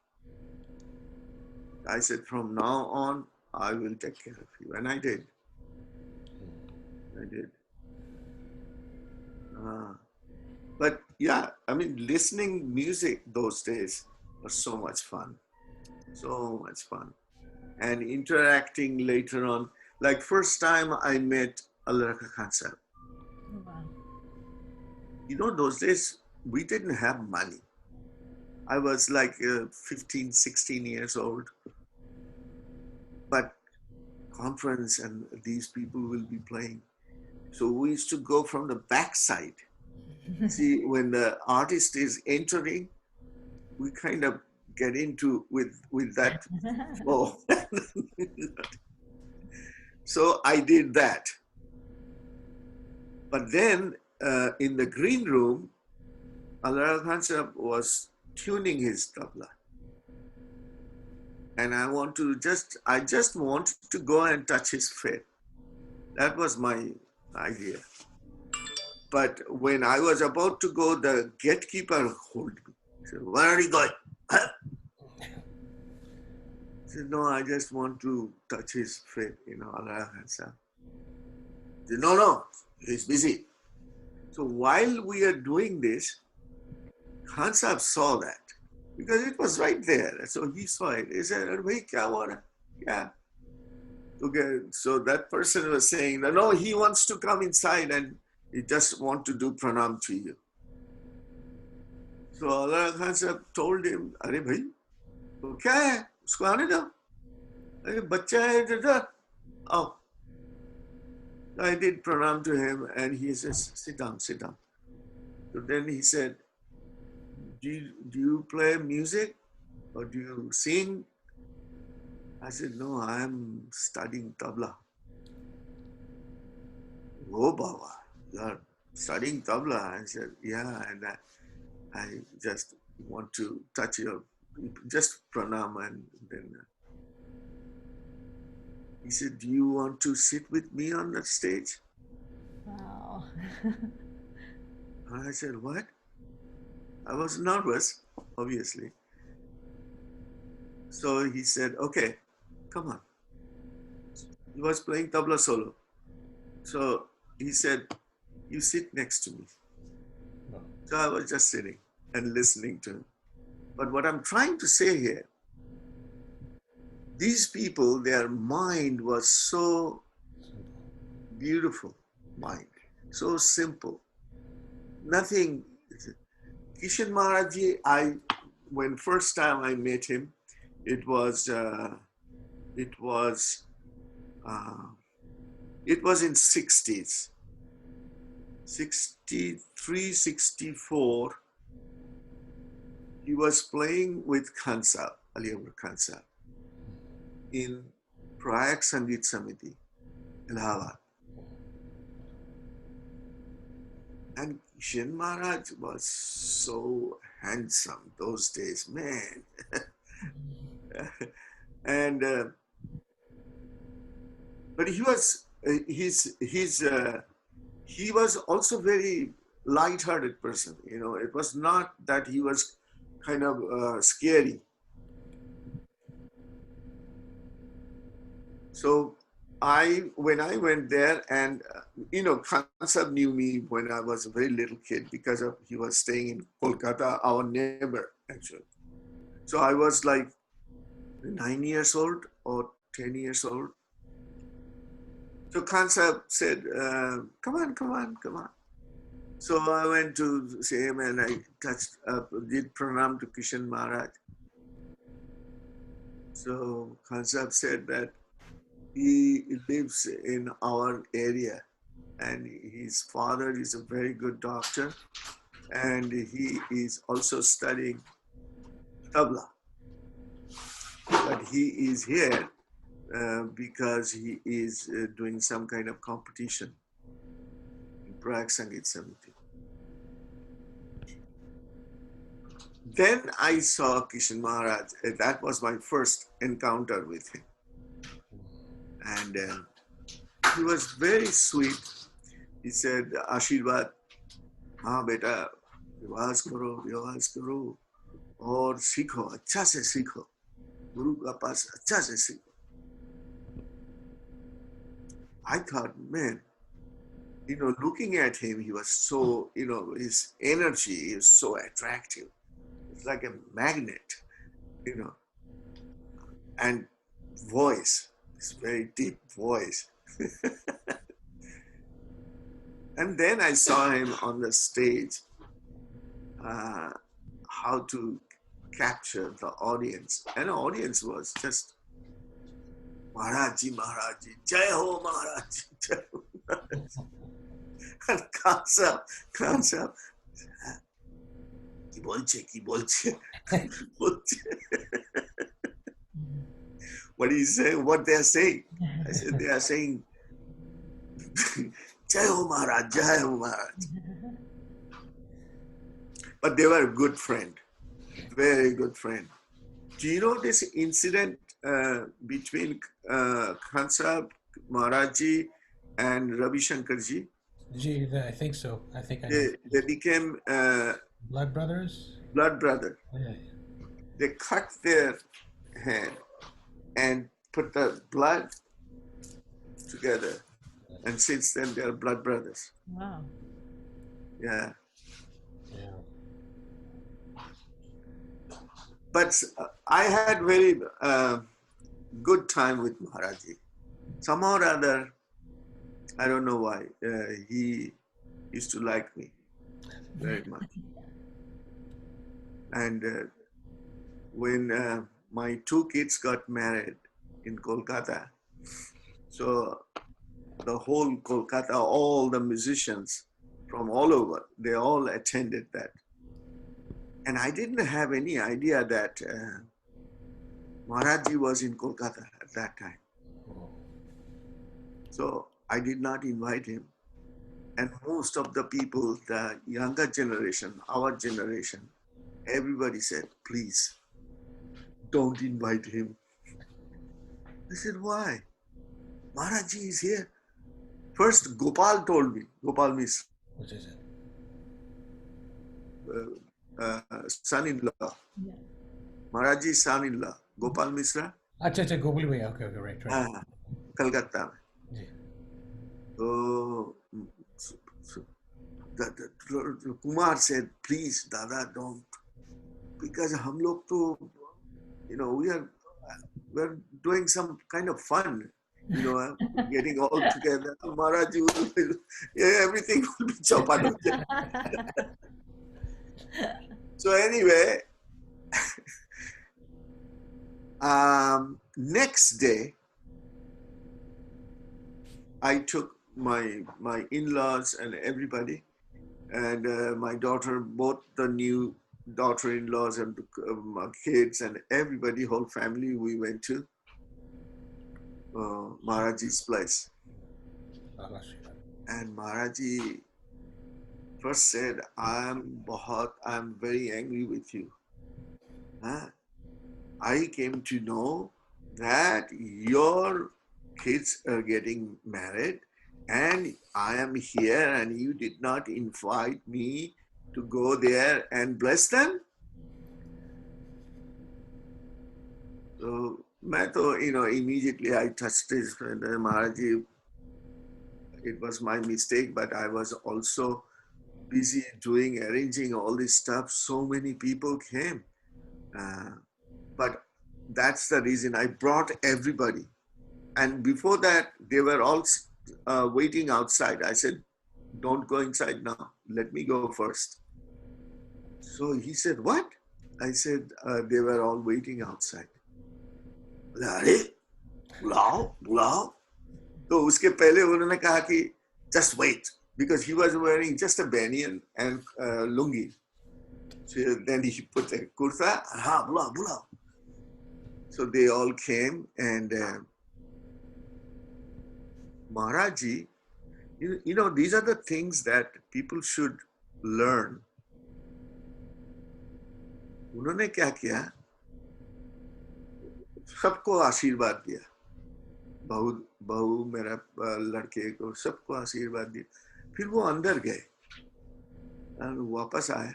I said, from now on, I will take care of you. And I did. I did. But yeah, I mean, listening music those days was so much fun. So much fun. And interacting later on. Like first time I met Alaraka Khan Sahib. Wow. Those days we didn't have money. I was like 15, 16 years old. But conference and these people will be playing. So we used to go from the backside. See, when the artist is entering, we kind of get into with that flow. So I did that. But then in the green room, Alara Khan Sahib was tuning his tabla. And I just wanted to go and touch his feet. That was my idea. But when I was about to go, the gatekeeper hold me. He said, where are you going? Huh? I said, no, I just want to touch his feet, Allah Khan Sahib. He said, no, he's busy. So while we are doing this, Khan Sahib saw that because it was right there. So he saw it. He said, Bhai, kya hua? Yeah. Okay. So that person was saying, no, he wants to come inside and he just wants to do pranam to you. So Allah Khan Sahib told him, Are bhai, to kya hai? Usko aane do. Are bachcha hai, oh. I did pranam to him and he says, sit down. So then he said, do you play music or do you sing? I said, no, I'm studying tabla. Oh, Baba, you're studying tabla? I said, yeah, and I just want to touch your, just pranam. And then he said, do you want to sit with me on the stage? Wow. I said, what? I was nervous, obviously. So he said, okay, come on. He was playing tabla solo. So he said, you sit next to me. So I was just sitting and listening to him. But what I'm trying to say here, these people, their mind was so beautiful, mind, so simple. Nothing. Kishan Maharaj Ji, when first time I met him, it was in 60s, 63, 64. He was playing with Khan Sahib, Ali Akbar Khan Sahib, in Prayak Sangeet Samiti, Allahabad. And Kishan Maharaj was so handsome those days, man. And but he was he was also very light-hearted person. It was not that he was kind of scary. So when I went there, and Khan Sahib knew me when I was a very little kid because he was staying in Kolkata, our neighbor actually. So I was like 9 years old or 10 years old. So Khan Sahib said, come on. So I went to see him and I did pranam to Kishan Maharaj. So Khan Sahib said that he lives in our area and his father is a very good doctor and he is also studying Tabla. But he is here because he is doing some kind of competition in Prag Sangeet Samiti. Then I saw Kishan Maharaj. That was my first encounter with him. And he was very sweet. He said, Ashirwad, हाँ बेटा रिवाज करो और सीखो अच्छा से सीखो गुरु का पास अच्छा से सीखो. I thought, man, looking at him, he was so, his energy is so attractive. It's like a magnet, and voice, this very deep voice. And then I saw him on the stage, how to capture the audience. And the audience was just, Maharajji, Maharajji, Jai Ho Maharajji, Jai Ho Maharajji. And Khan Sahib, ki bolche. What is saying? What they are saying? I said they are saying, Jai Ho Maharaj, Jai Ho Maharaj. But they were a good friend, very good friend. Do you know this incident between Khan Sahib, Maharajji, and Ravi Shankarji? Gee, I think so. I think I know. They became Blood brothers? blood brother. Yeah. They cut their hand and put the blood together. And since then, they are blood brothers. Wow. Yeah. Yeah. But I had very good time with Maharaji. Somehow or other, I don't know why, he used to like me very much. And when my two kids got married in Kolkata, so the whole Kolkata, all the musicians from all over, they all attended that. And I didn't have any idea that Maharaji was in Kolkata at that time. So I did not invite him. And most of the people, the younger generation, our generation, everybody said, please, don't invite him. I said, why? Maharaji is here. First, Gopal told me, Gopal Misra, Which is it? Son-in-law. Yeah. Maharaji's son-in-law, Gopal Misra. Acha, Gopal Bhaiya. Okay, right. Calcutta. Yeah. So the Kumar said, please, Dada, don't. Because hum log to, we're doing some kind of fun, getting all together. Maharaji will, everything will be chaupat. So anyway, next day, I took my in-laws and everybody, and my daughter, both the new daughter-in-laws and my kids and everybody, whole family, we went to Maharaji's place. And Maharaji first said, I'm very angry with you. I came to know that your kids are getting married and I am here and you did not invite me to go there and bless them. So, immediately I touched his friend, Maharaji. It was my mistake, but I was also busy arranging all this stuff. So many people came. But that's the reason I brought everybody. And before that, they were all waiting outside. I said, don't go inside now. let me go first. So he said, what? I said, they were all waiting outside. अरे बुलाओ बुलाओ. तो उसके पहले उन्होंने कहा कि just wait, because he was wearing just a banyan and lungi. So then he put a kurta. Ha, bulao, bulao. So they all came, and Maharaji, you know, these are the things that people should learn. उन्होंने क्या किया, सबको आशीर्वाद दिया, बहू मेरा लड़के को सबको आशीर्वाद दिया. फिर वो अंदर गए और वापस आए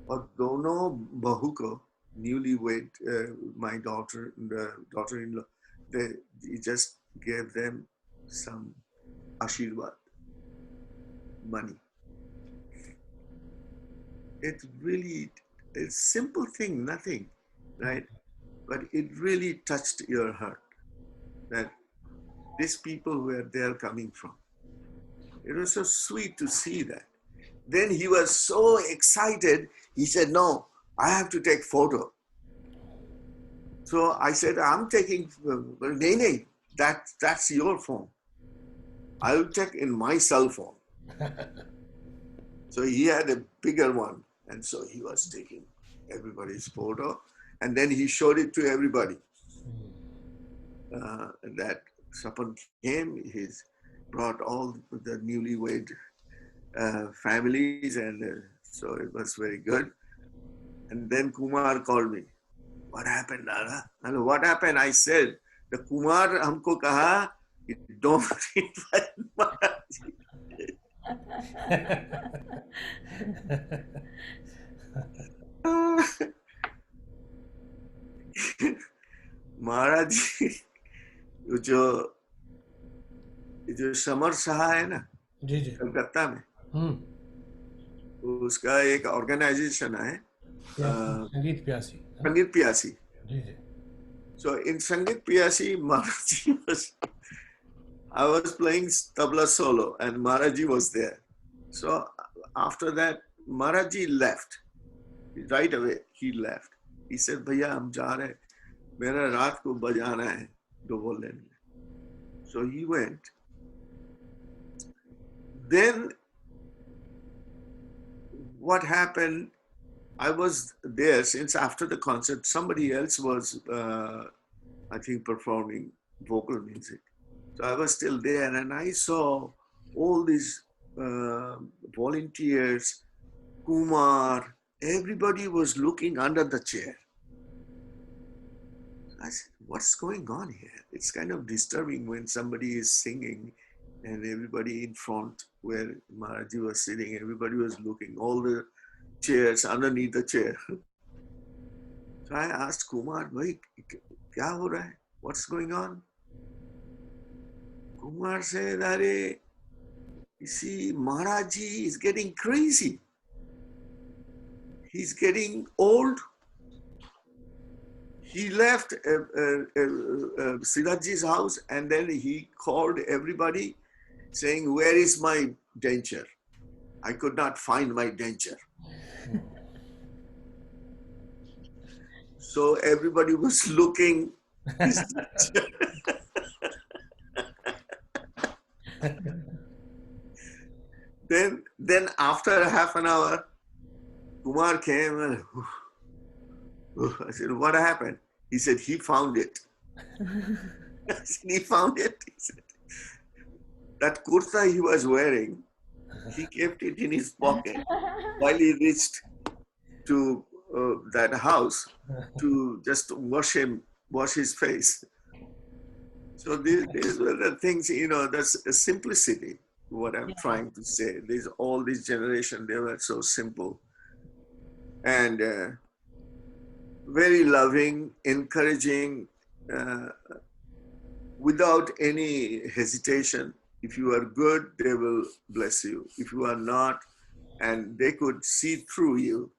और दोनों बहू को newly wed, my daughter-in-law, he just gave them some आशीर्वाद money. It's really a simple thing, nothing, right? But it really touched your heart that these people where they're coming from. It was so sweet to see that. Then he was so excited. He said, no, I have to take photo. So I said, I'm taking, Nene, that's your phone. I'll take in my cell phone. So he had a bigger one. And so he was taking everybody's photo. And then he showed it to everybody. That Swapan came, he's brought all the newlywed families, and so it was very good. And then Kumar called me. What happened, Dada? And what happened? I said, the Kumar humko kaha, don't invite Maharaji. Maharaji, जो summer Shah है ना, जी जी, कलकत्ता में, उसका एक organisation है, संगीत प्यासी. संगीत प्यासी. जी जी. So in Sangeet Piyasi, Maharaji I was playing tabla solo and Maharaji was there. So after that, Maharaji left. Right away, he left. He said, Bhaiya, hum ja rahe, mera raat ko bajana hai, dobol lene. So he went. Then what happened, I was there since after the concert, somebody else was, I think, performing vocal music. So I was still there and I saw all these volunteers, Kumar, everybody was looking under the chair. I said, what's going on here? It's kind of disturbing when somebody is singing and everybody in front where Maharaji was sitting, everybody was looking, all the chairs underneath the chair. So I asked Kumar, Bhai, kya ho raha hai? What's going on? Kumar said, Are, you see, Maharaji is getting crazy. He's getting old. He left Siraji's house and then he called everybody saying, where is my denture? I could not find my denture. So everybody was looking. Then after half an hour, Kumar came and I said, what happened? He said, he found it. I said, he found it? He said, that kurta he was wearing, he kept it in his pocket while he reached to that house to just wash his face. So these were the things, you know, that's a simplicity, what I'm trying to say. There's all this generation, they were so simple. And very loving, encouraging, without any hesitation. If you are good, they will bless you. If you are not, and they could see through you,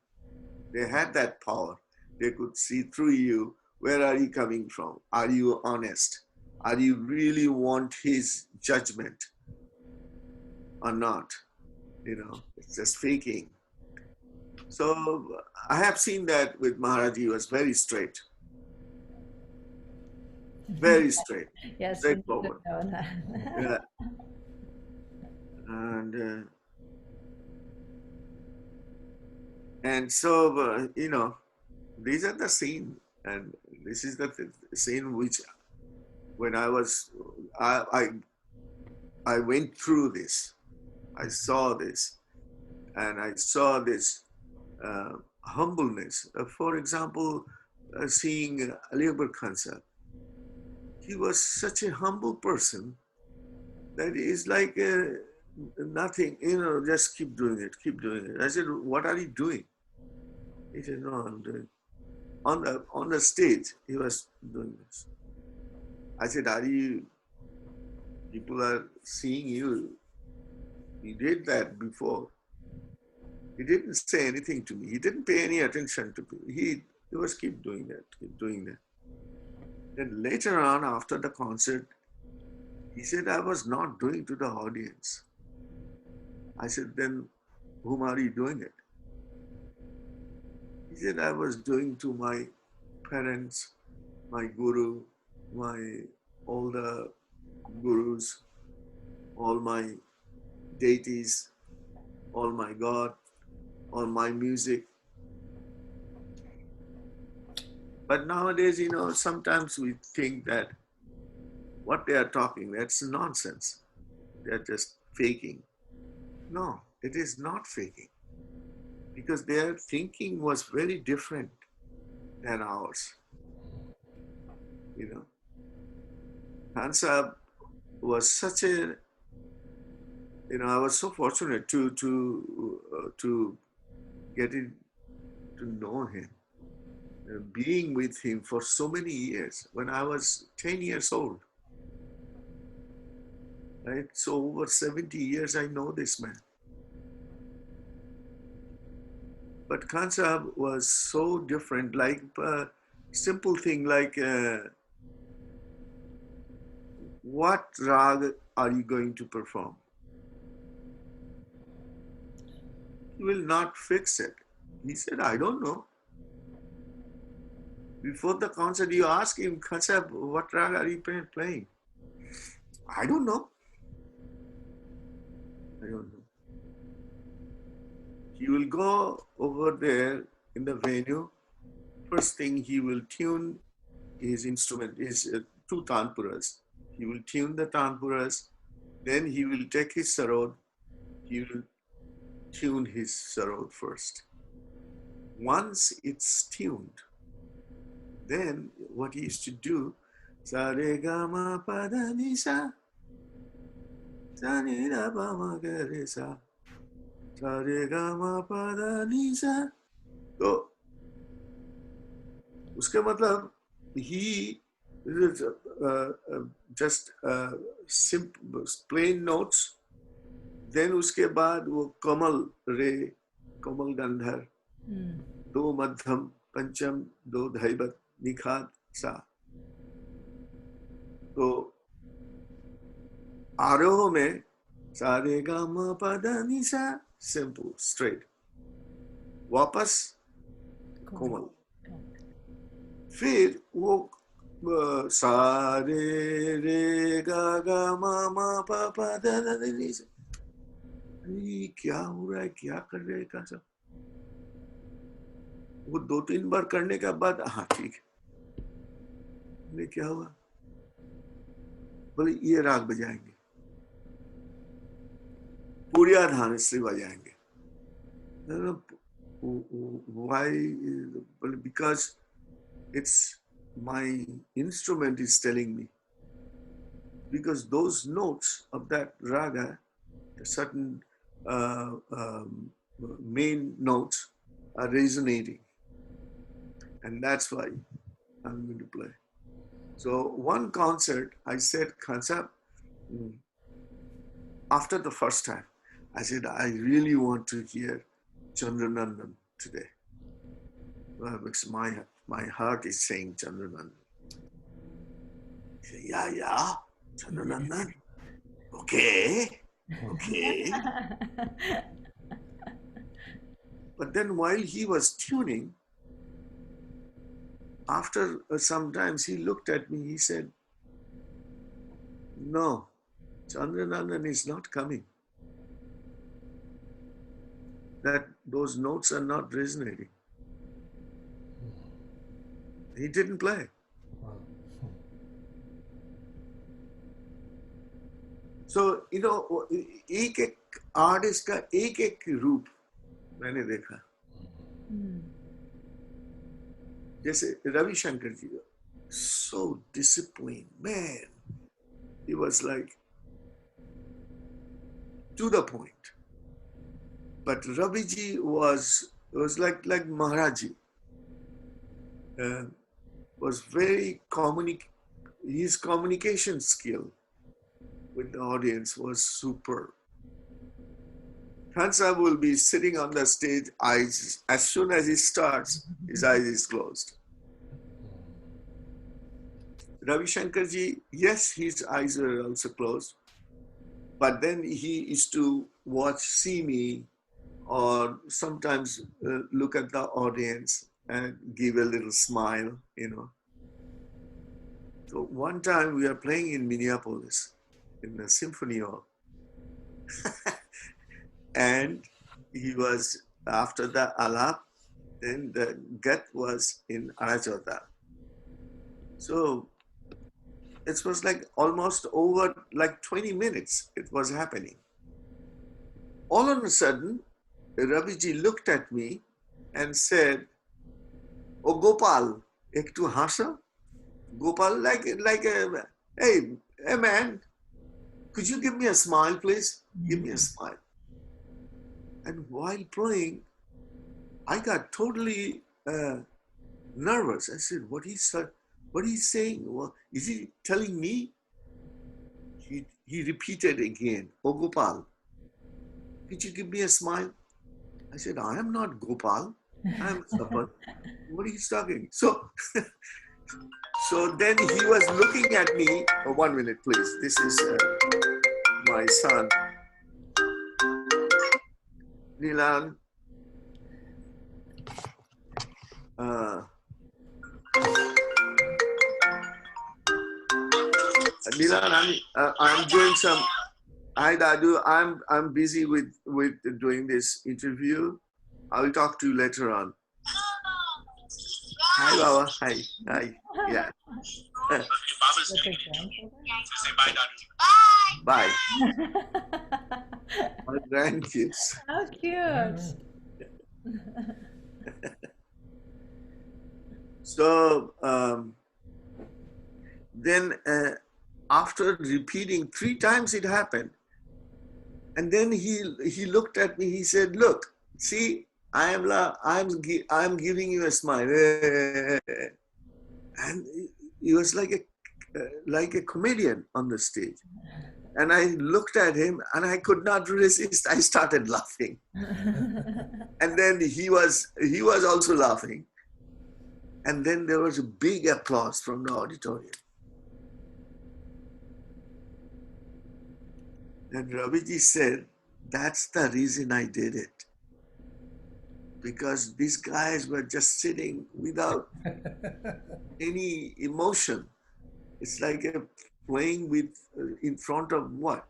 they had that power. They could see through you. Where are you coming from? Are you honest? Are you really want his judgment or not? it's just faking. So I have seen that with Maharaj. He was very straight, very straight, Yes, we need to straightforward. know that. Yeah. And so these are the scene, and this is the scene which when I went through this, I saw this, and I saw this humbleness. For example, seeing Ali Akbar Khan Sahib, he was such a humble person that is like nothing, just keep doing it, keep doing it. I said, what are you doing? He said, no, I'm doing. On the stage, he was doing this. I said, people are seeing you. He did that before. He didn't say anything to me. He didn't pay any attention to me. He was keep doing that, keep doing that. Then later on, after the concert, he said, I was not doing to the audience. I said, then whom are you doing it? He said, I was doing to my parents, my guru, all the gurus, all my deities, all my God, all my music. But nowadays, sometimes we think that what they are talking, that's nonsense. They're just faking. No, it is not faking. Because their thinking was very different than ours. Khan Sahib was such a, I was so fortunate to get in, to know him, being with him for so many years. When I was 10 years old, right? So over 70 years, I know this man. But Khan Sahib was so different, like a simple thing like, what rag are you going to perform? He will not fix it. He said, I don't know. Before the concert, you ask him, Khan Sahib, what rag are you playing? I don't know. I don't know. He will go over there in the venue. First thing, he will tune his instrument, his two tanpuras. He will tune the tanpuras. Then he will take his sarod. He will tune his sarod first. Once it's tuned, then what he used to do, sa re ga ma pa da ni sa, sa ni da pa ma ga re sa, sa re ga ma pa da ni sa. So, उसके मतलब he just simple plain notes. Then उसके बाद वो कमल रे, कमल गंधर, दो मध्यम पंचम, दो धैवत निखात सा. तो आरोह में सा रे गा म प द नि सा, simple straight. वापस कोमल. फिर वो सा रे रे गा गा मा मा पा पा दा दा नी सा. क्या हो रहा है, क्या कर रहे हैं का सब. वो 2-3 बार करने के बाद हाँ ठीक है. क्या हुआ? बोले ये राग बजाएंगे, पूरिया धान से बजाएंगे. Why? Because it's my instrument is telling me. Because those notes of that raga, certain main notes are resonating, and that's why I'm going to play. So one concert, I said, Khan Sahib, after the first time, I said, I really want to hear Chandranandan today. Well, because my heart is saying Chandranandan. He said, yeah, Chandranandan. Okay. But then while he was tuning, after sometimes he looked at me, he said, no, Chandranandan is not coming. That those notes are not resonating. He didn't play. Wow. So, you know, एक एक artist का एक एक रूप मैंने देखा. जैसे Ravi Shankar ji, so disciplined, man. He was like to the point. But Ravi ji was like Maharaji. Was very his communication skill with the audience was superb. Khansa will be sitting on the stage, eyes, as soon as he starts, his eyes is closed. Ravi Shankar ji, yes, his eyes are also closed, but then he used to see me, or sometimes look at the audience and give a little smile, you know. So one time we are playing in Minneapolis in the symphony hall. And he was, after the alap, then the gut was in Arachota. So it was like almost over like 20 minutes it was happening. All of a sudden, Raviji looked at me and said, "Oh Gopal, ektu hasa?" Gopal, like hey man, could you give me a smile, please? Give me a smile. And while playing, I got totally nervous. I said, what he's saying? Well, is he telling me? He repeated again, "Oh Gopal, could you give me a smile?" I said, I am not Gopal. I am Swapan. What are you talking? So then he was looking at me. Oh, 1 minute, please. This is my son, Nilan. Nilan, I'm doing some. Hi, Dadu. I'm busy with doing this interview. I will talk to you later on. Hi, Baba. Hi. Yeah. Bye. My grandkids. How cute. So then after repeating 3 times it happened. And then he looked at me, he said, "Look, see, I'm giving you a smile." And he was like a comedian on the stage. And I looked at him and I could not resist. I started laughing. And then he was also laughing. And then there was a big applause from the auditorium. And Raviji said, "That's the reason I did it. Because these guys were just sitting without any emotion. It's like playing with in front of what?"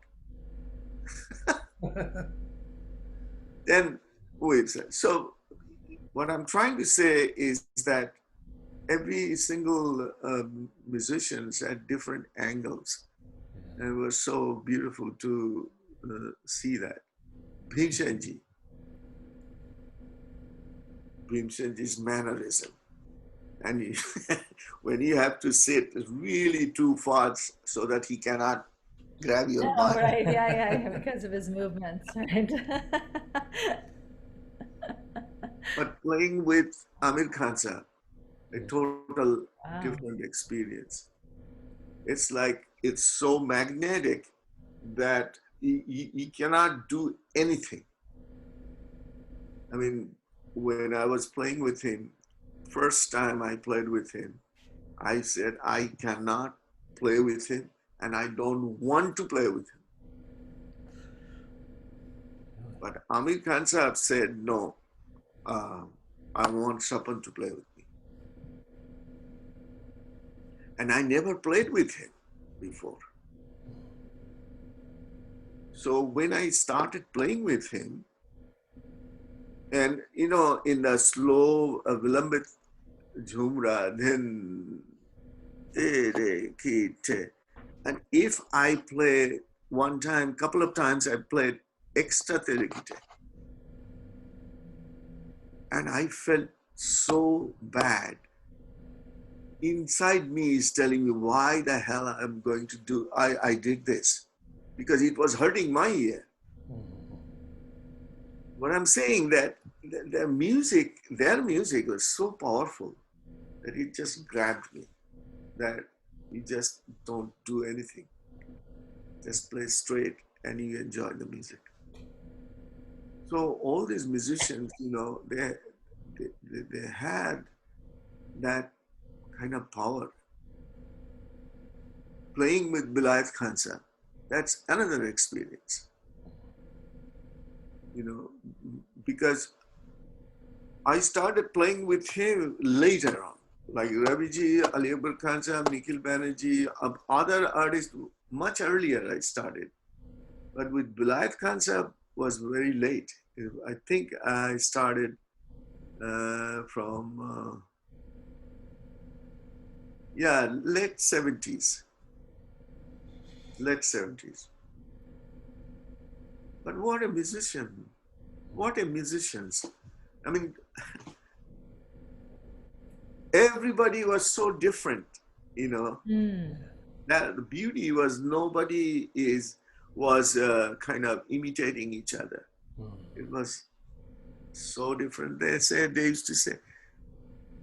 Then wait. So what I'm trying to say is that every single musicians at different angles. And it was so beautiful to see that. Bhimsenji. Bhimsenji's mannerism. And when you have to sit really too far so that he cannot grab your body. Oh, right. Yeah, because of his movements, right? But playing with Amir Khan sir, a total different experience. It's like, it's so magnetic that he cannot do anything. I mean, when I was playing with him, first time I played with him, I said, I cannot play with him and I don't want to play with him. But Amir Khan Sahab said, no, uh, I want Swapan to play with me. And I never played with him before. So when I started playing with him, and in the slow Vilambit Jhumra, then and if I play one time, couple of times I played extra terigite. And I felt so bad. Inside me is telling me why the hell I'm going to do, I did this. Because it was hurting my ear. What I'm saying that their music was so powerful that it just grabbed me. That you just don't do anything. Just play straight and you enjoy the music. So all these musicians, they had that kind of power. Playing with Bilayat Khan Sahab, that's another experience. Because I started playing with him later on. Like Raviji, Ali Akbar Khan Sahab, Nikhil Banerjee, other artists, much earlier I started. But with Bilayat Khan Sahab was very late. I think I started from, late 70s. Late 70s. But what a musician. What a musicians. I mean, everybody was so different, That the beauty was nobody was kind of imitating each other. It was so different. They used to say,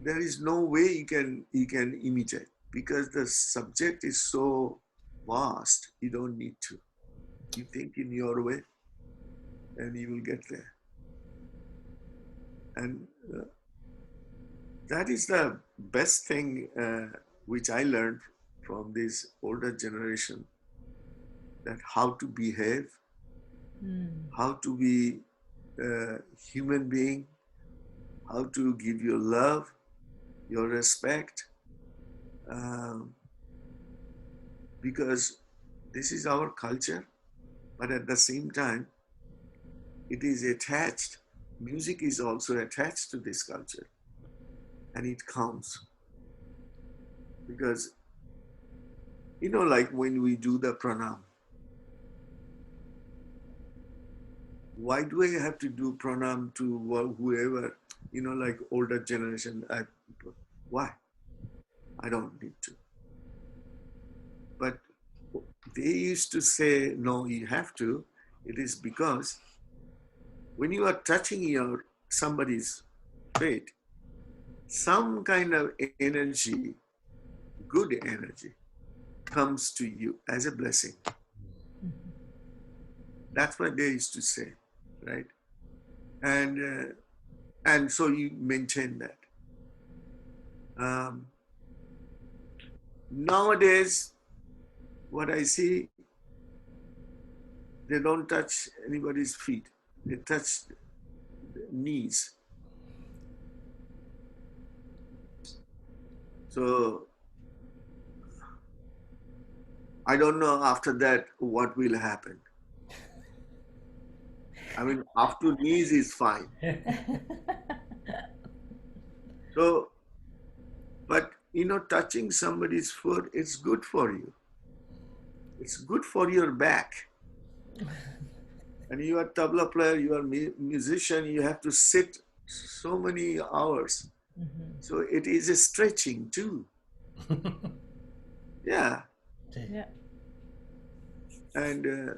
there is no way you can imitate because the subject is so vast. You don't need to. You think in your way, and you will get there. And that is the best thing which I learned from this older generation, that how to behave, how to be a human being, how to give your love, your respect, because this is our culture, but at the same time, it is attached. Music is also attached to this culture, and it counts. Because, like when we do the pranam, why do I have to do pranam to whoever, like older generation people? Why? I don't need to. But they used to say, no, you have to. It is because when you are touching somebody's fate, some kind of energy, good energy, comes to you as a blessing. That's what they used to say, right? And so you maintain that. Nowadays, what I see, they don't touch anybody's feet. They touch the knees. So I don't know after that what will happen. I mean, up to knees is fine. So, but touching somebody's foot, it's good for you. It's good for your back. And you are tabla player, you are musician, you have to sit so many hours. So it is a stretching too. Yeah. Yeah. And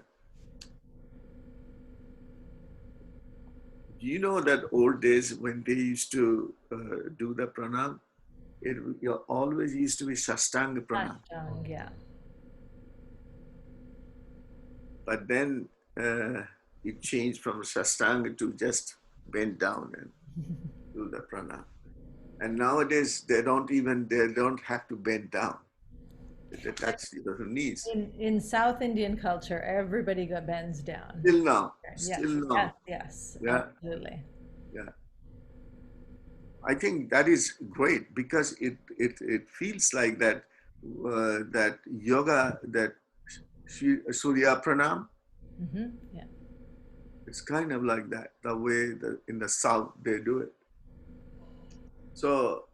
you know that old days when they used to do the pranam, it always used to be Shastanga pranam. Ashtanga, yeah. But then it changed from Shastanga to just bend down and do the pranam. And nowadays they don't have to bend down. They touch the knees. In South Indian culture, everybody bends down. Still now. Yes, Still now. yes, Yeah. absolutely. Yeah. I think that is great because it feels like that that yoga, that Surya Pranam, Yeah. it's kind of like that, the way in the South they do it. So,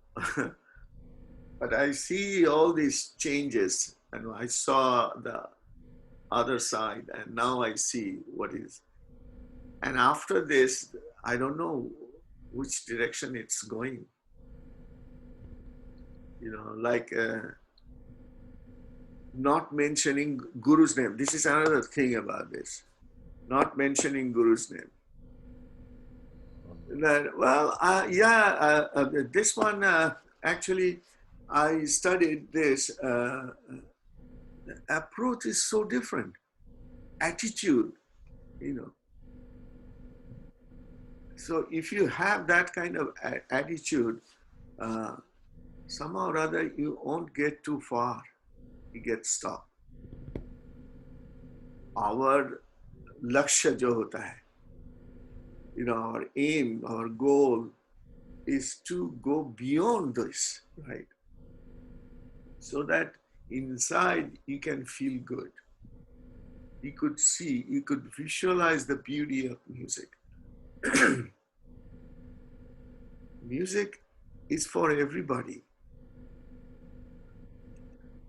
but I see all these changes, and I saw the other side, and now I see what is. And after this, I don't know which direction it's going. Like not mentioning Guru's name. This is another thing about this. Not mentioning Guru's name. That, well, this one actually, I studied this. Approach is so different. Attitude, you know. So if you have that kind of attitude, somehow or other you won't get too far. You get stuck. Our lakshya jo hota hai, our aim, our goal is to go beyond this, right? So that inside you can feel good. You could see, you could visualize the beauty of music. Music is for everybody.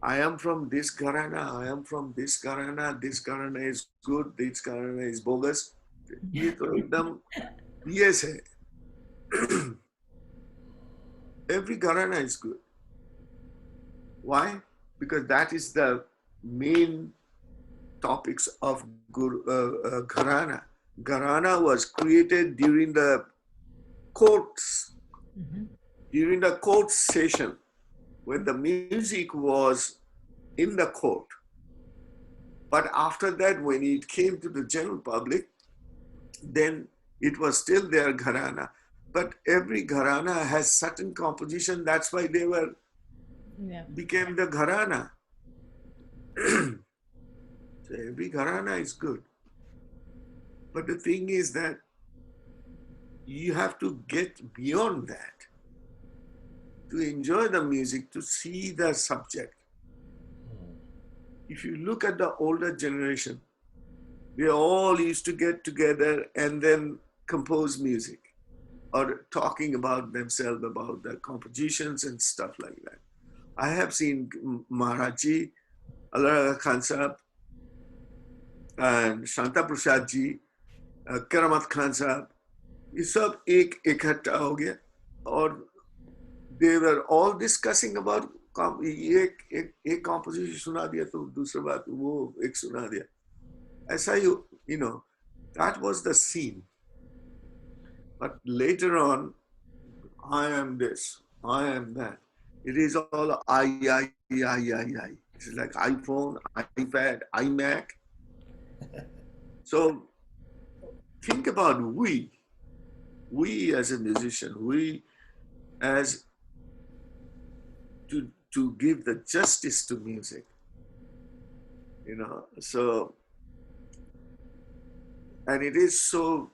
I am from this gharana, I am from this gharana is good, this gharana is bogus. ये तो एकदम BS है. Every gharana is good. Why? Because that is the main topics of gharana. Gharana was created during the courts, during the court session, when the music was in the court. But after that, when it came to the general public, then it was still their gharana. But every gharana has certain composition. That's why they were became the gharana. So every gharana is good. But the thing is that you have to get beyond that to enjoy the music, to see the subject. If you look at the older generation, they all used to get together and then compose music or talking about themselves, about the compositions and stuff like that. I have seen Maharaji, Allah Khan Sahab, and Shanta Prasad ji, Karamat Khan Sahab, ये सब एक इकट्ठा हो गया और they were all discussing about एक composition सुना दिया तो दूसरा बात वो एक सुना दिया. ऐसा ही, that was the scene. But later on, I am this, I am that. It is all I. It's like iPhone, iPad, iMac. So think about we as a musician, we as to give the justice to music, so, and it is so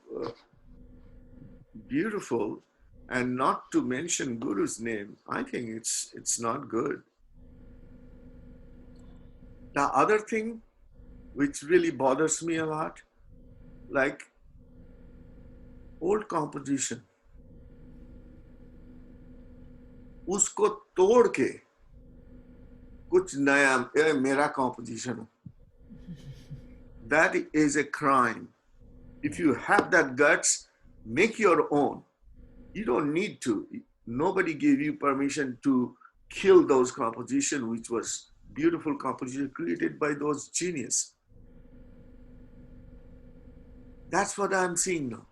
beautiful, and not to mention Guru's name, I think it's not good. The other thing which really bothers me a lot, like old composition, उसको तोड़ के कुछ नया मेरा composition, that is a crime. If you have that guts, make your own. You don't need to. Nobody gave you permission to kill those compositions, which was beautiful composition created by those genius. That's what I'm seeing now.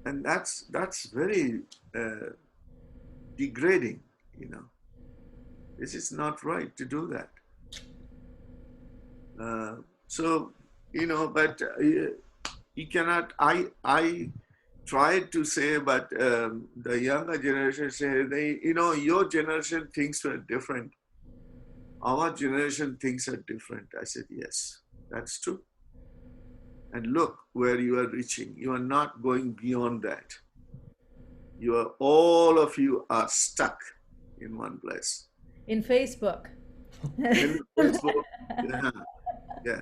And that's very degrading, This is not right to do that. So, but you cannot, I tried to say, but the younger generation say, your generation thinks are different. Our generation thinks are different. I said, yes, that's true. and look where you are reaching. You are not going beyond that. All of you are stuck in one place. In Facebook. In Facebook, yeah, yeah,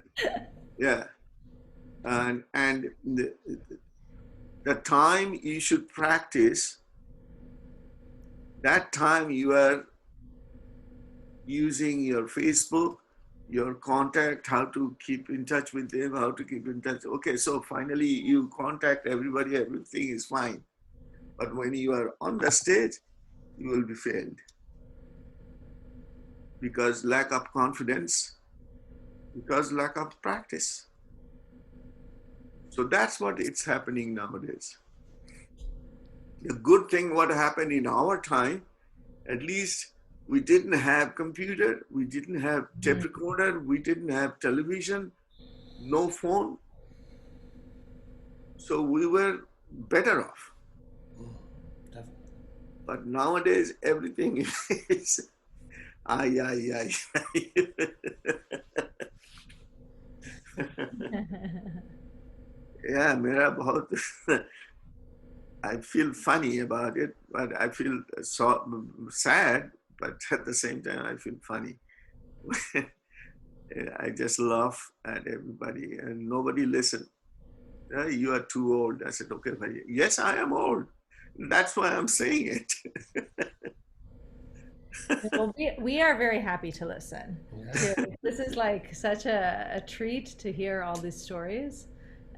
yeah. And the time you should practice, that time you are using your Facebook, your contact, how to keep in touch with them, how to keep in touch. Okay, so finally you contact everybody, everything is fine. But when you are on the stage, you will be failed. Because lack of confidence, because lack of practice. So that's what it's happening nowadays. The good thing what happened in our time, at least we didn't have computer, we didn't have tape recorder, we didn't have television, no phone. So we were better off. Definitely. But nowadays everything is ay. Yeah, मेरा बहुत I feel funny about it, but I feel so sad, but at the same time I feel funny. I just laugh at everybody and nobody listen. You are too old. I said, okay, bhai. Yes, I am old. That's why I'm saying it. Well, we are very happy to listen. Yeah. This is like such a treat to hear all these stories,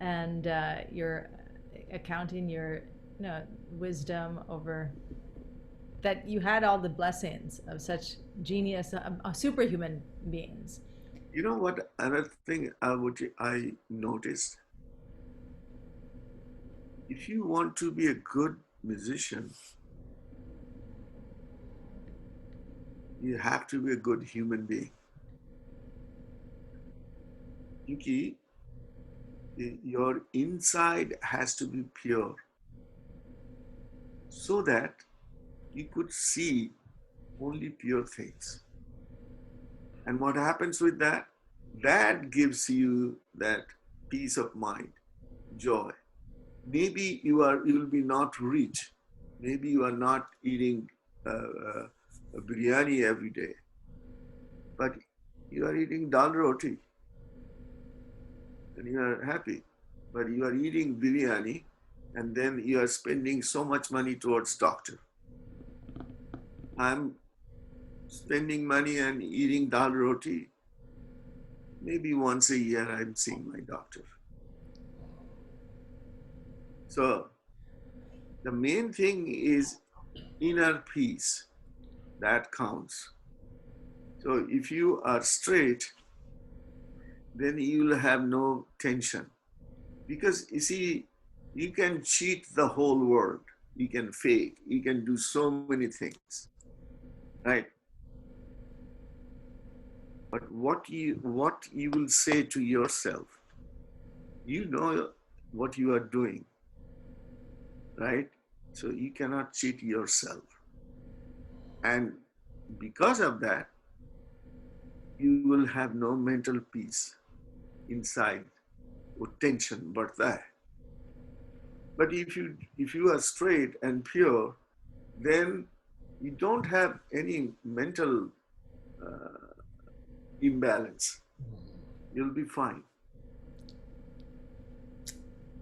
and you're accounting your wisdom over that you had all the blessings of such genius, superhuman beings. You know what? Another thing I noticed, if you want to be a good musician, you have to be a good human being. Because your inside has to be pure so that you could see only pure things. And what happens with that? That gives you that peace of mind, joy. Maybe you will be not rich. Maybe you are not eating a biryani every day, but you are eating dal roti and you are happy. But you are eating biryani and then you are spending so much money towards doctor. I'm spending money and eating dal roti. Maybe once a year I'm seeing my doctor. So the main thing is inner peace. That counts. So if you are straight, then you will have no tension. Because you see, you can cheat the whole world. You can fake. You can do so many things, right? But what you will say to yourself, you know what you are doing, right? So you cannot cheat yourself. And because of that, you will have no mental peace inside or tension but that. But if you are straight and pure, then you don't have any mental imbalance. You'll be fine.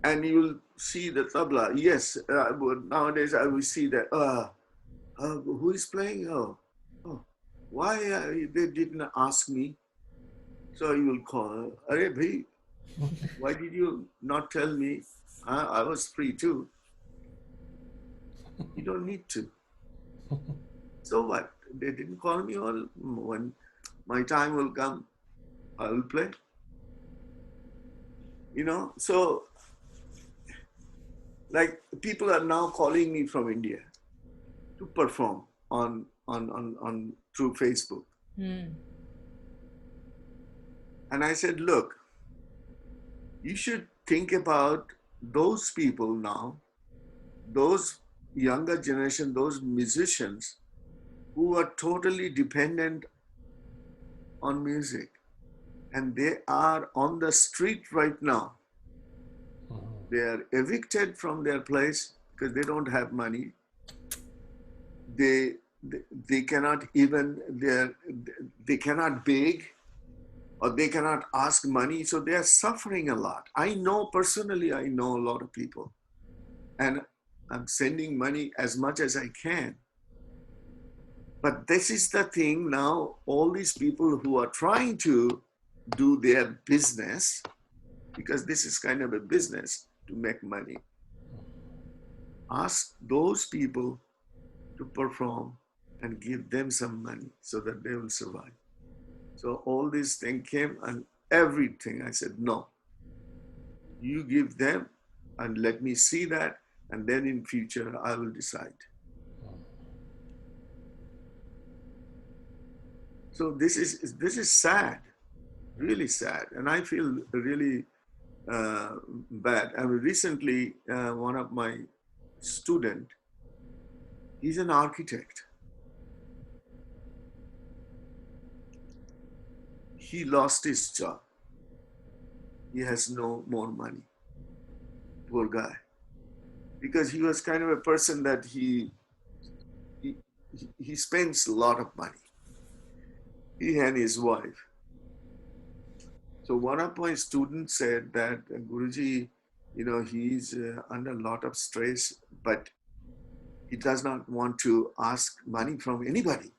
And you will see the tabla. Yes, nowadays I will see that, who is playing? Oh, why they didn't ask me? So you will call, Arey bhai, why did you not tell me? I was free too. You don't need to. So what? They didn't call me all. When my time will come, I will play. So like people are now calling me from India to perform on through Facebook. And I said, look, you should think about those people now, those younger generation, those musicians who are totally dependent on music. And they are on the street right now. They are evicted from their place because they don't have money. They they cannot even they cannot beg, or they cannot ask money, so they are suffering a lot. I know personally, I know a lot of people, and I'm sending money as much as I can. But this is the thing now, all these people who are trying to do their business, because this is kind of a business to make money, ask those people to perform and give them some money so that they will survive. So all this thing came, and everything I said, no, you give them and let me see that, and then in future I will decide. So this is sad, really sad, and I feel really bad. I mean, recently one of my student, he's an architect. He lost his job. He has no more money. Poor guy. Because he was kind of a person that he spends a lot of money. He and his wife. So one of my students said that Guruji, he's under a lot of stress, but he does not want to ask money from anybody.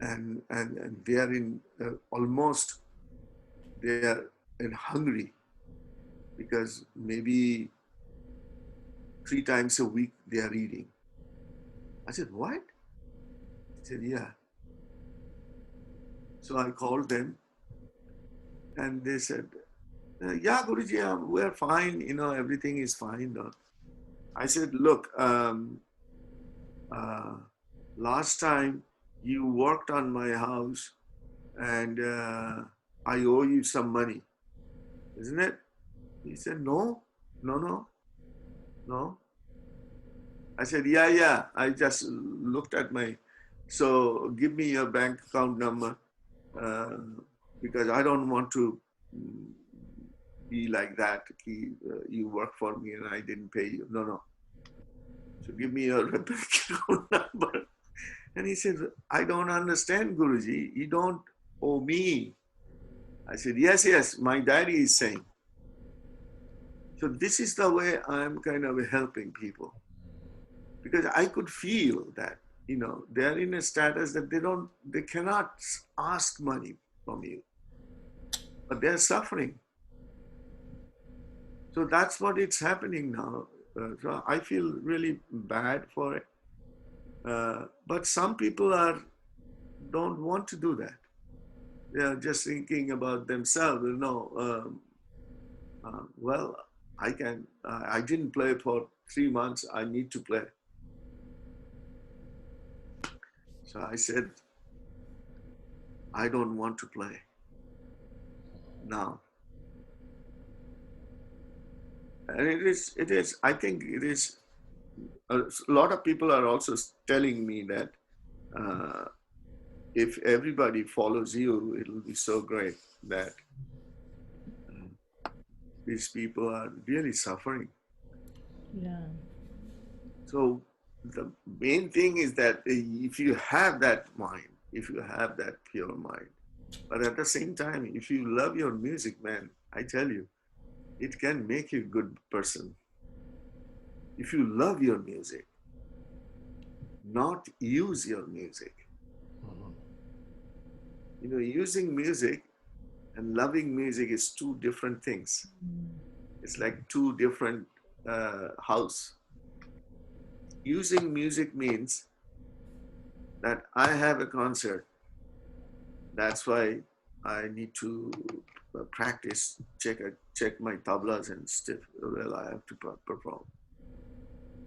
And they are in almost, they are in hungry, because maybe 3 times a week they are eating. I said, what? He said, yeah. So I called them, and they said, yeah, Guruji, we're fine, everything is fine. I said, look, last time you worked on my house, and I owe you some money, isn't it? He said, no. I said, yeah, I just looked at so give me your bank account number, because I don't want to be like that. You work for me and I didn't pay you. No. So give me your bank account number. And he said, I don't understand, Guruji. You don't owe me. I said, yes, my daddy is saying. So this is the way I'm kind of helping people. Because I could feel that, they're in a status that they cannot ask money from you, but they're suffering. So that's what it's happening now. So I feel really bad for it. But some people don't want to do that. They are just thinking about themselves. Well, I didn't play for 3 months. I need to play. So I said, I don't want to play now. And it is, I think it is, a lot of people are also telling me that if everybody follows you, it'll be so great that these people are really suffering. Yeah. So the main thing is that if you have that mind, if you have that pure mind, but at the same time, if you love your music, man, I tell you, it can make you a good person. If you love your music, not use your music. Using music and loving music is 2 different things. It's like 2 different house. Using music means that I have a concert. That's why I need to practice, check my tablas and stuff. Well, I have to perform.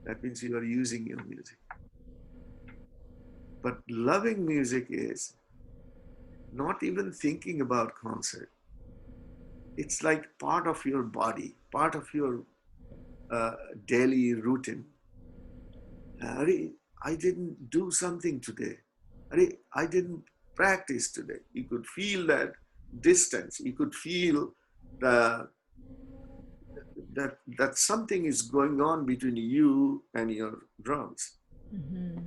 That means you are using your music. But loving music is not even thinking about concert. It's like part of your body, part of your daily routine. I didn't do something today. I didn't practice today. You could feel that distance. You could feel the that something is going on between you and your drums. Mm-hmm.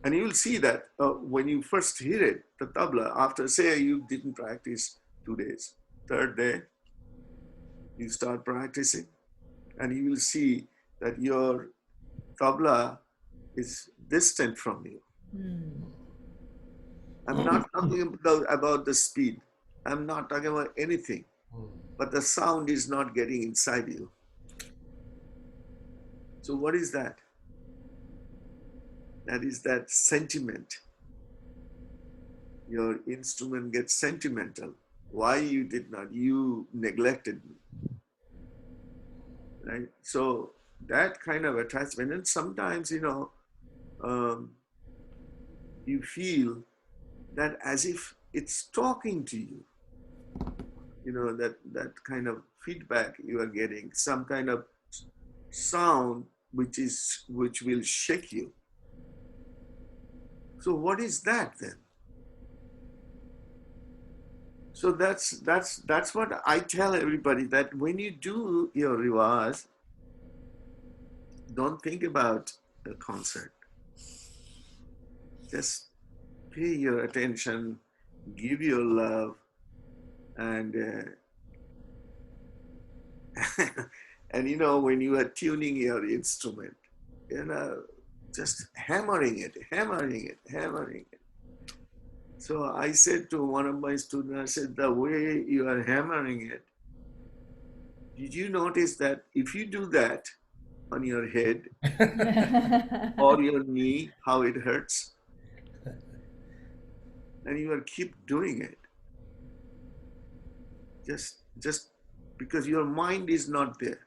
And you will see that when you first hear it, the tabla, after say you didn't practice 2 days, third day, you start practicing and you will see that your tabla is distant from you. Mm. I'm not talking about the speed. I'm not talking about anything, but the sound is not getting inside you. So what is that? That is that sentiment. Your instrument gets sentimental. Why you did not? You neglected me, right? So that kind of attachment, and sometimes you feel that as if it's talking to you. That kind of feedback you are getting, some kind of sound which will shake you. So what is that then? So that's what I tell everybody, that when you do your riwaz, don't think about a concert. Just pay your attention, give your love, and and when you are tuning your instrument, just hammering it, hammering it, hammering it. So I said to one of my students, I said, the way you are hammering it, did you notice that if you do that on your head or your knee, how it hurts? And you will keep doing it. Just because your mind is not there.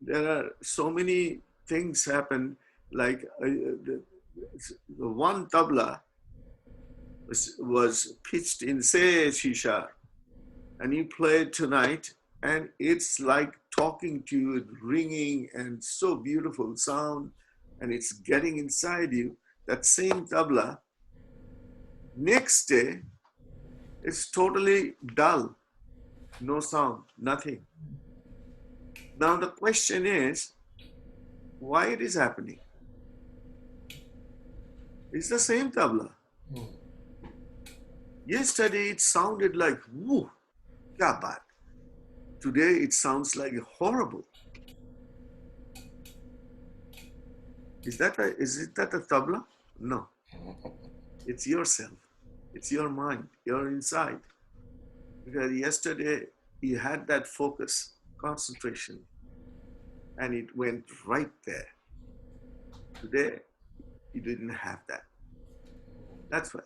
There are so many things happen, like the one tabla was pitched in say shisha, and you play it tonight, and it's like talking to you, ringing, and so beautiful sound, and it's getting inside you. That same tabla, next day, it's totally dull, no sound, nothing. Now the question is, why it is happening? It's the same tabla. Yesterday it sounded like woo, kya baat. Today it sounds like horrible. Is it that a tabla? No. It's yourself. It's your mind. You're inside. Because yesterday you had that focus, concentration, and it went right there. Today you didn't have that. That's why.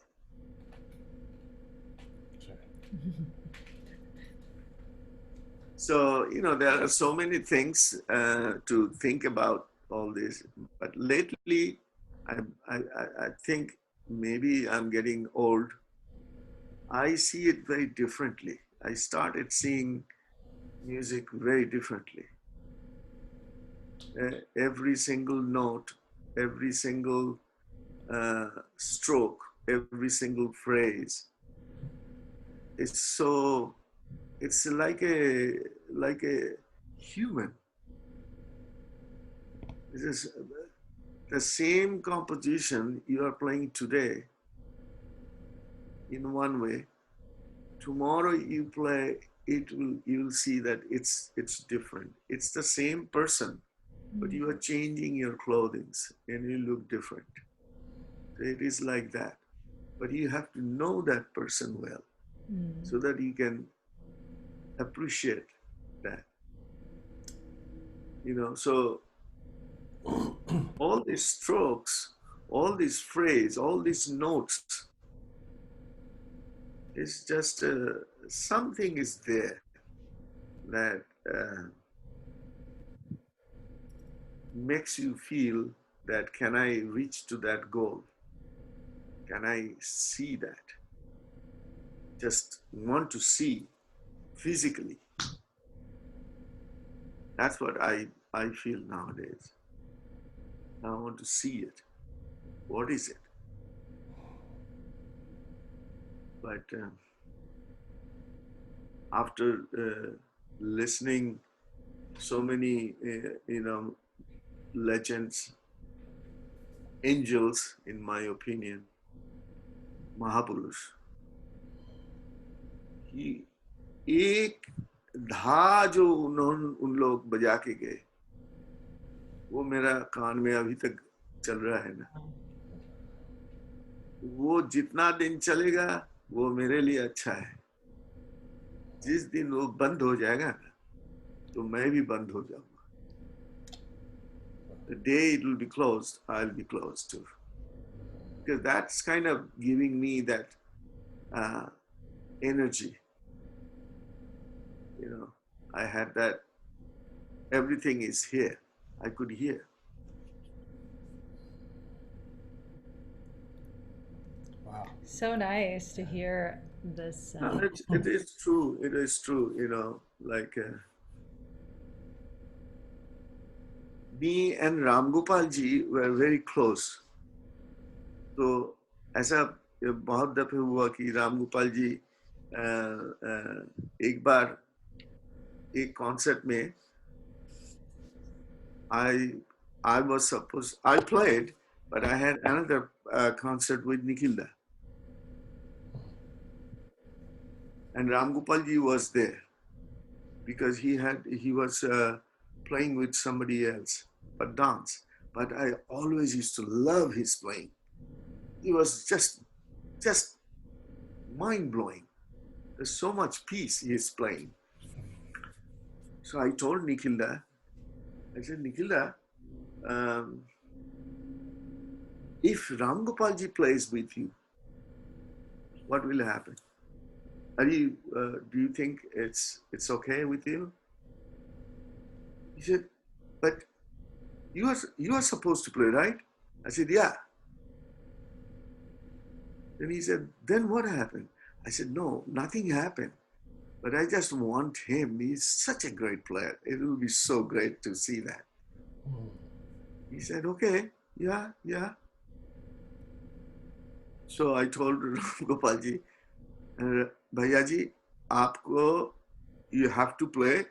So, there are so many things to think about all this. But lately, I think maybe I'm getting old. I see it very differently. I started seeing music very differently. Every single note, every single stroke, every single phrase is it's like a human. This is the same composition you are playing today in one way. Tomorrow you play you'll see that it's different. It's the same person, but you are changing your clothing and you look different. So it is like that. But you have to know that person well so that you can appreciate that. So all these strokes, all these phrases, all these notes, it's just something is there that makes you feel that can I reach to that goal? Can I see that? Just want to see physically. That's what I feel nowadays. I want to see it. What is it? But after listening so many, legends, angels, in my opinion, Mahapurush. कि एक धा जो उन लोग बजा के गए, वो मेरा कान में अभी तक चल रहा है ना। वो जितना दिन चलेगा वो मेरे लिए अच्छा है। जिस दिन वो बंद हो जाएगा ना, तो मैं भी बंद हो जाऊंगा। The day it will be closed, I'll be closed too. Because that's kind of giving me that energy. I had that, everything is here. I could hear. Wow. So nice to hear this. No, it is true. It is true. Like me and Ram Gopal ji were very close. तो ऐसा बहुत दफे हुआ कि राम गोपाल जी एक बार एक concert में I was supposed, I played, but I had another concert with Nikhilda, and Ram Gopal ji was there because he was playing with somebody else, but dance. But I always used to love his playing. It was just mind blowing. There's so much peace he is playing. So I told Nikhilda, I said, Nikhilda, if Ram Gopal ji plays with you, what will happen? Do you think it's okay with you? He said, but you are supposed to play, right? I said, yeah. Then he said, then what happened? I said, no, nothing happened. But I just want him. He's such a great player. It will be so great to see that. He said, okay, yeah. So I told Gopalji, Bhayaji, aapko, you have to play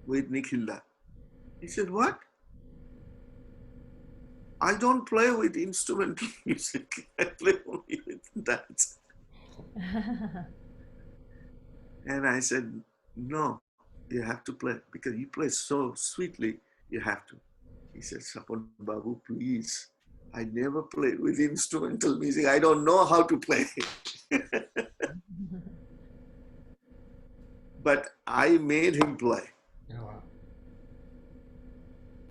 with Nikhilda. He said, what? I don't play with instrumental music. I play only with dance. And I said, no, you have to play because you play so sweetly, you have to. He said, Swapan Babu, please. I never played with instrumental music. I don't know how to play. But I made him play. Oh, wow.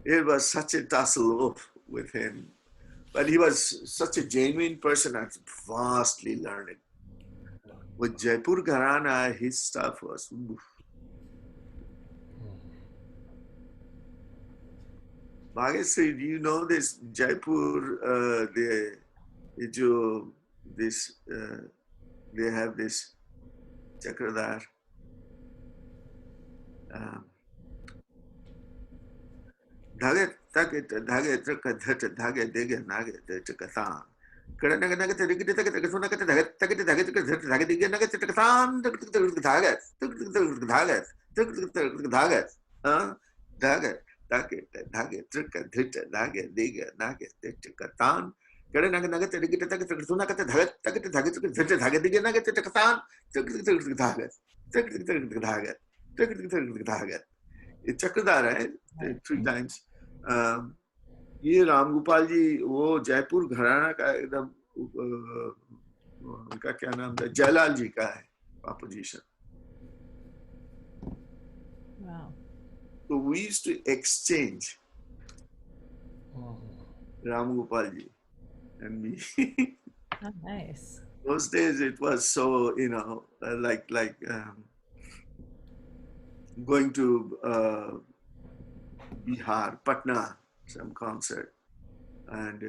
It was such a tussle with him. But he was such a genuine person and vastly learned. With Jaipur Gharana, his stuff was. Bhageshri, do you know this Jaipur? They have this Chakradar. Dhage take dhage dhage dhage dege nage chakatan. It's Chakradar, right? 3 times. ये रामगोपाल जी वो जयपुर घराना का एकदम उनका क्या नाम था, जयलाल जी का है opposition. Wow. So we used to exchange, Ram Gopal ji and me. Oh, nice. Those days it was so, like going to Bihar, Patna, some concert, and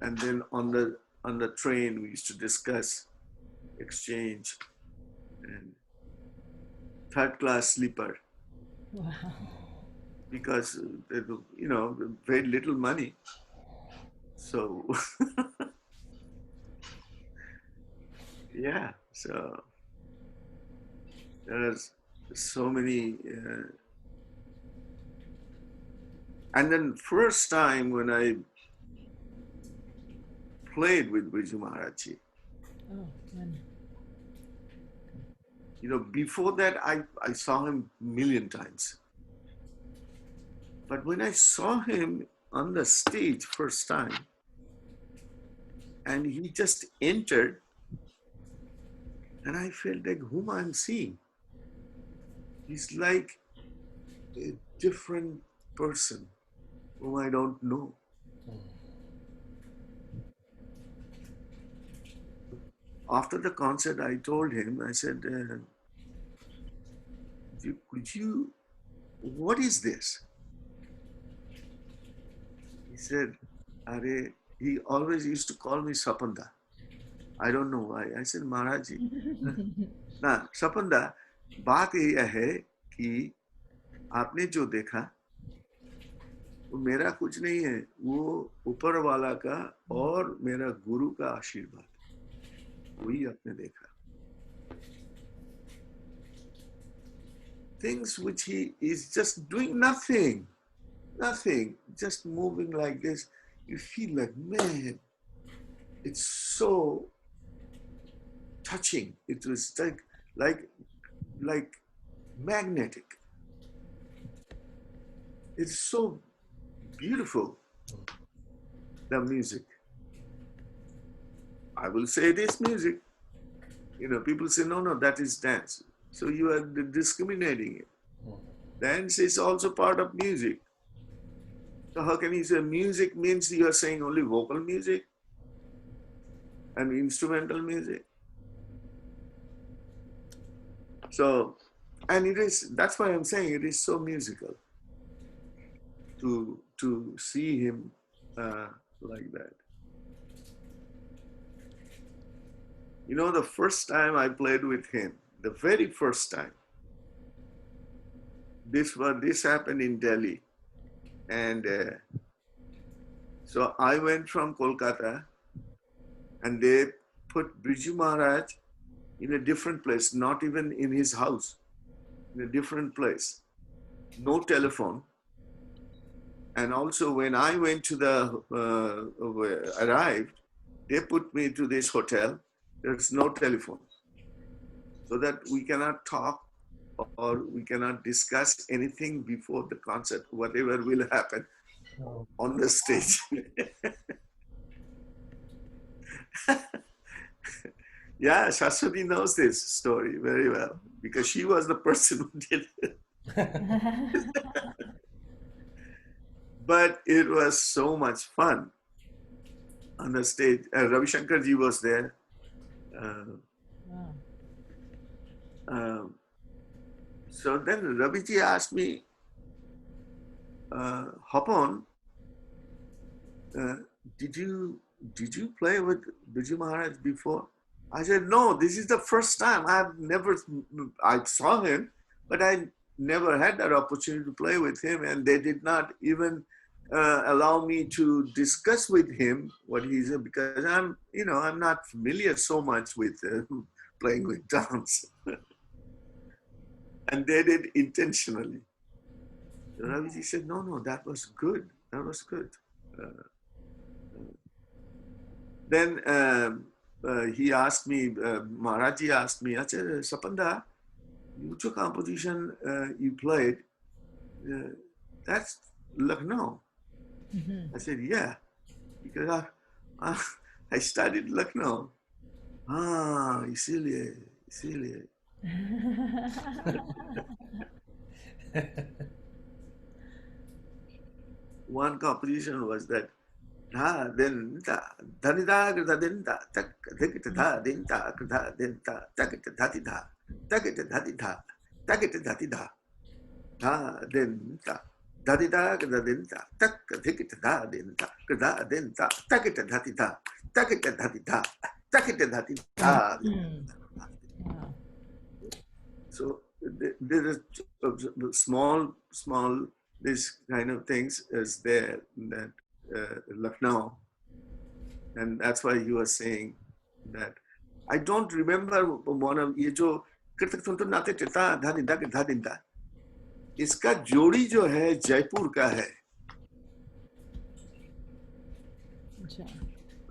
then on the train we used to discuss, exchange, and third class sleeper. Wow. Because very little money, so yeah. So There's so many. And then first time when I played with Biju Maharaj, Oh, when? Before that I saw him a million times. But when I saw him on the stage first time, and he just entered, and I felt like whom I'm seeing. He's like a different person whom I don't know. After the concert, I told him, I said, what is this? He said, Are, he always used to call me Sapanda. I don't know why. I said, Maharaj ji, ना Sapanda, बात यह है कि आपने जो देखा वो मेरा कुछ नहीं है, वो ऊपर वाला का और मेरा गुरु का आशीर्वाद, वही आपने देखा. Things which he is just doing nothing, just moving like this. You feel like, man, it's so touching. It was like magnetic. It's so beautiful, the music. I will say it is music. People say, no, that is dance. So you are discriminating it. Dance is also part of music. So how can you say music means you are saying only vocal music and instrumental music? So, and that's why I'm saying it is so musical to see him like that. The first time I played with him, the very first time, this happened in Delhi. And so I went from Kolkata, and they put Biju Maharaj in a different place, not even in his house, in a different place. No telephone. And also when I went to arrived, they put me to this hotel. There's no telephone. So that we cannot talk or we cannot discuss anything before the concert, whatever will happen on the stage. Yeah, Shashwati knows this story very well because she was the person who did it. But it was so much fun on the stage. Ravi Shankar ji was there. So then Ravi ji asked me, hop on, did you play with Biju Maharaj before? I said, no, this is the first time. I saw him, but I never had that opportunity to play with him, and they did not even allow me to discuss with him what he's because I'm not familiar so much with playing with drums. And they did intentionally. Raviji said, no, that was good. That was good. Then he asked me, Maharaji asked me, Acha, Sapanda, which composition you played, that's Lucknow. Mm-hmm. I said, yeah, because I studied Lucknow. इसीलिए. One composition was that da then da dhani da krita then da tak dhikita da then da krita then da takita dhati da takita dhati da takita dhati da da then da dhati da krita then da tak dhikita da then da krita then da takita dhati da takita dhati da takita dhati da. So there is small this kind of things is there that Lucknow, and that's why you are saying that. I don't remember one of ye jo कृतक तुम तो नाते टिता धा दिंदा इसका जोड़ी जो है जयपुर का है अच्छा,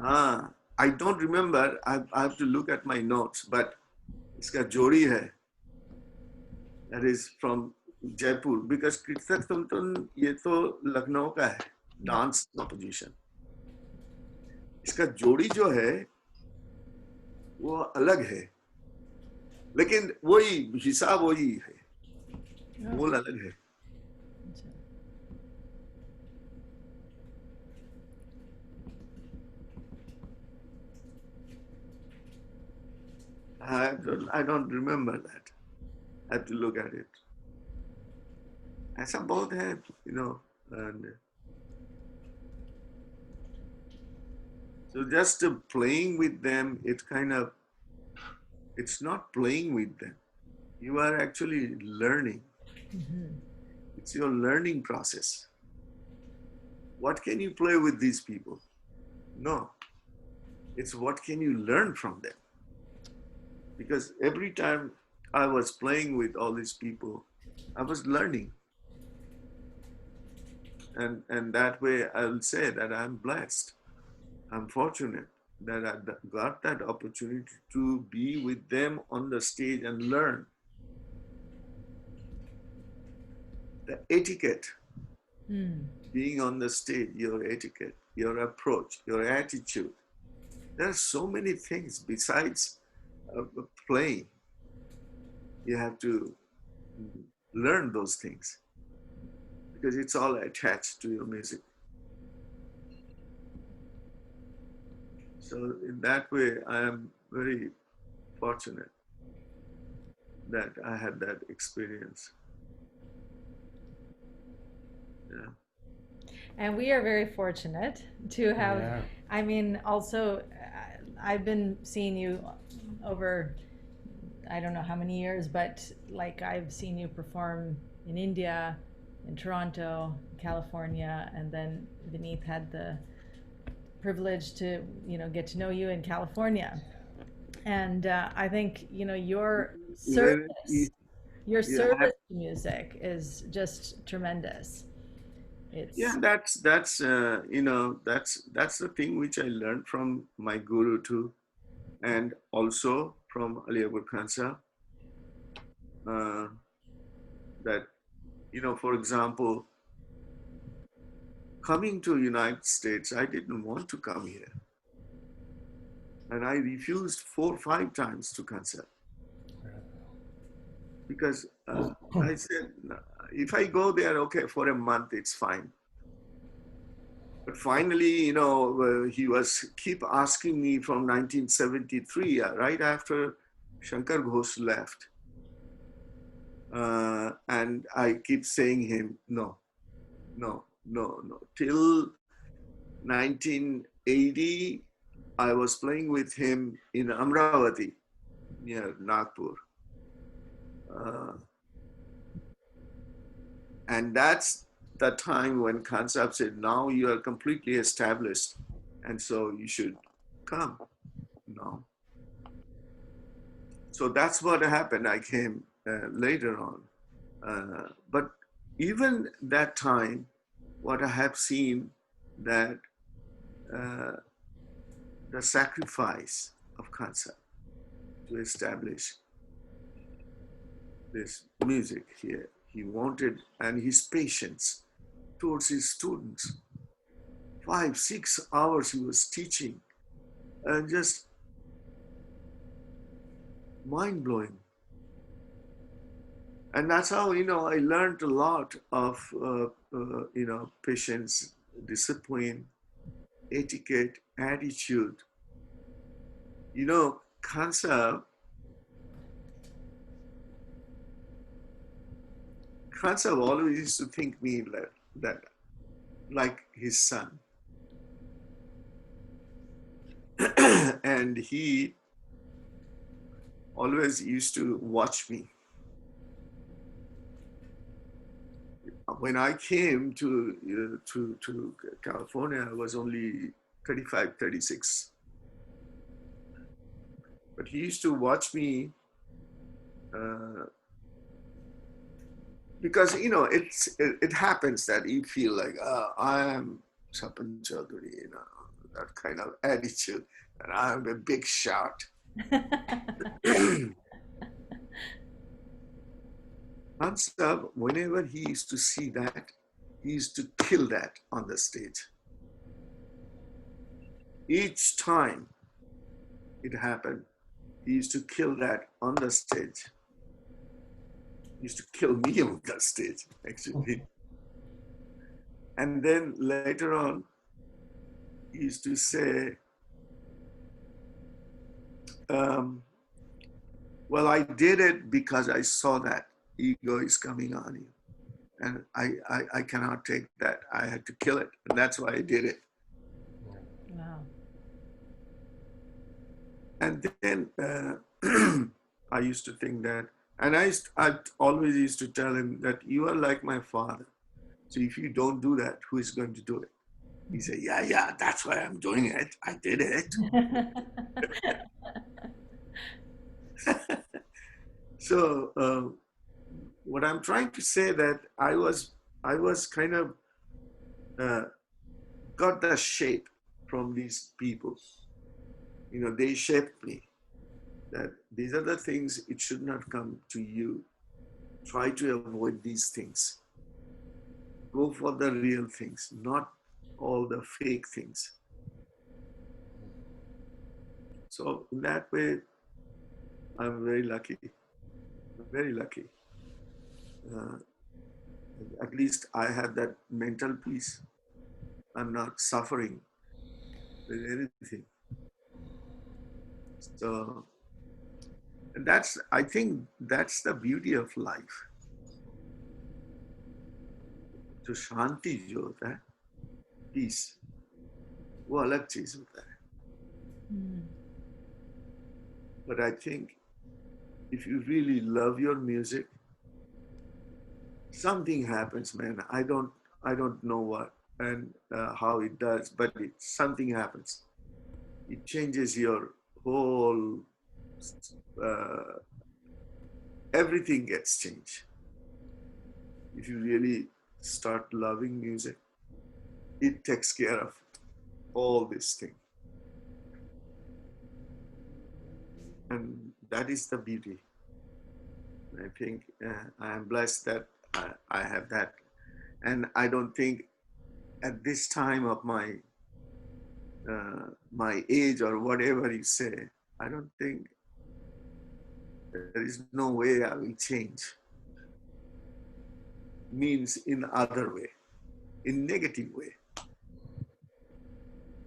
हाँ I don't remember I have to look at my notes but इसका जोड़ी है that is from Jaipur because कृतक तुम तो ये तो लखनऊ का है डांस कॉम्पोजिशन इसका जोड़ी जो है वो अलग है लेकिन वही हिसाब वही है बोल अलग है अच्छा। I don't remember that I have to look at it ऐसा बहुत है you know and so just playing with them it's not playing with them you are actually learning it's your learning process what can you play with these people no it's what can you learn from them because every time I was playing with all these people I was learning and that way I'll say that I'm blessed I'm fortunate that I got that opportunity to be with them on the stage and learn the etiquette being on the stage your etiquette your approach your attitude there are so many things besides playing you have to learn those things because it's all attached to your music so in that way I am very fortunate that I had that experience yeah And we are very fortunate to have, Yeah. I mean, also, I've been seeing you over, I don't know how many years, but like I've seen you perform in India, in Toronto, California, and then Vineet had the privilege to, get to know you in California. And I think, your Very service, easy. your Yeah, service to music is just tremendous. yeah, It's, that's that's the thing which I learned from my guru too, and also from Ali Akbar Khan Sahab. That for example, coming to United States, I didn't want to come here, and I refused 4 or 5 times to consult because I said if I go there, okay, for a month it's fine. But finally, he was keep asking me from 1973, right after Shankar Ghosh left. And I keep saying him, no, no, no, no. Till 1980, I was playing with him in Amravati, near Nagpur. And that's the time when Khan Sahib said, now you are completely established, and so you should come. No. So that's what happened. I came later on. But even that time, what I have seen that the sacrifice of Khan Sahib to establish this music here, he wanted, and his patience towards his students. 5, 6 hours he was teaching, and just mind blowing. And that's how I learned a lot of patience, discipline, etiquette, attitude. Khan Sahib always used to think me that like his son. And he always used to watch me. When I came to California, I was only 35, 36. But he used to watch me uh, because it happens that you feel like, I am Swapan Chaudhuri, that kind of attitude, and I'm a big shot. Hansab, whenever he used to see that, he used to kill that on the stage. Each time it happened, he used to kill that on the stage. He used to kill me on the stage, actually. And then later on, he used to say, well, I did it because I saw that ego is coming on you. And I cannot take that. I had to kill it. And that's why I did it. Wow. And then I used to think that, and I always used to tell him that you are like my father. So if you don't do that, who is going to do it? He said, yeah, that's why I'm doing it. I did it. So what I'm trying to say that I was kind of got the shape from these people. They shaped me. That these are the things, it should not come to you. Try to avoid these things. Go for the real things, not all the fake things. So in that way, I'm very lucky. Very lucky. At least I have that mental peace. I'm not suffering with anything. So I think that's the beauty of life. जो शांति जो होता है, peace, वो अलग चीज होता है. But I think if you really love your music, something happens, man. I don't know what and how it does, but something happens. It changes your whole, everything gets changed. If you really start loving music, it takes care of all this thing. And that is the beauty. I think I am blessed that I have that. And I don't think at this time of my age or whatever you say, I don't think there is no way I will change. Means in other way, in negative way.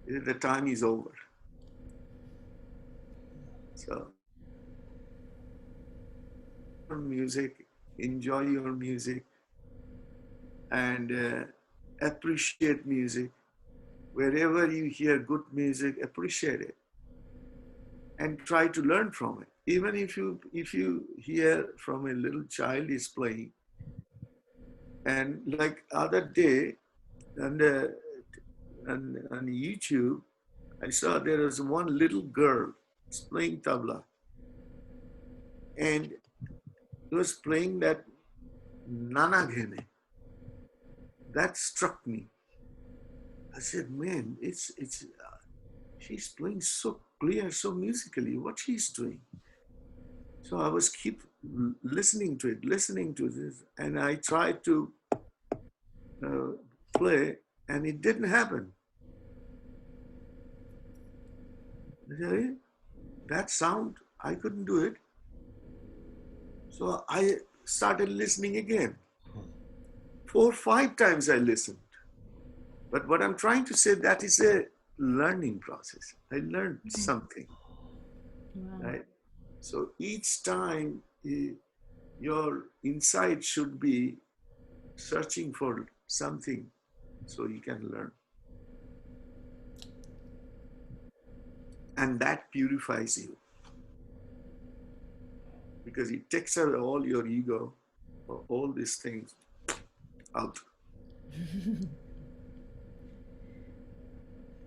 The time is over. So music, enjoy your music, and appreciate music. Wherever you hear good music, appreciate it and try to learn from it. Even if you hear from a little child is playing, and like other day, and on YouTube, I saw there was one little girl playing tabla, and he was playing that Nana Ghene. That struck me. I said, man, she's playing so clear, so musically, what she's doing. So I was keep listening to this, and I tried to play, and it didn't happen. That sound, I couldn't do it. So I started listening again. 4 or 5 times I listened. But what I'm trying to say, that is a learning process. I learned something. Wow. Right? So each time your inside should be searching for something so you can learn. And that purifies you. Because it takes away all your ego, all these things out.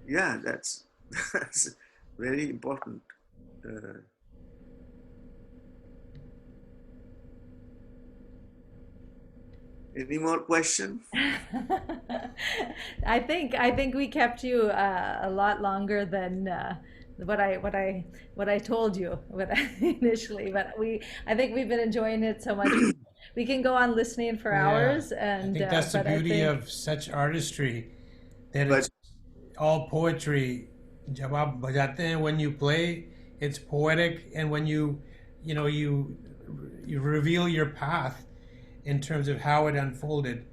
Yeah, that's very important. Any more question? I think we kept you a lot longer than what I told you initially, but I think we've been enjoying it so much. We can go on listening for Yeah, hours, I and think that's the but I beauty think of such artistry, that But it's all poetry. जब आप बजाते हैं, when you play, it's poetic, and when you know, you reveal your path in terms of how it unfolded.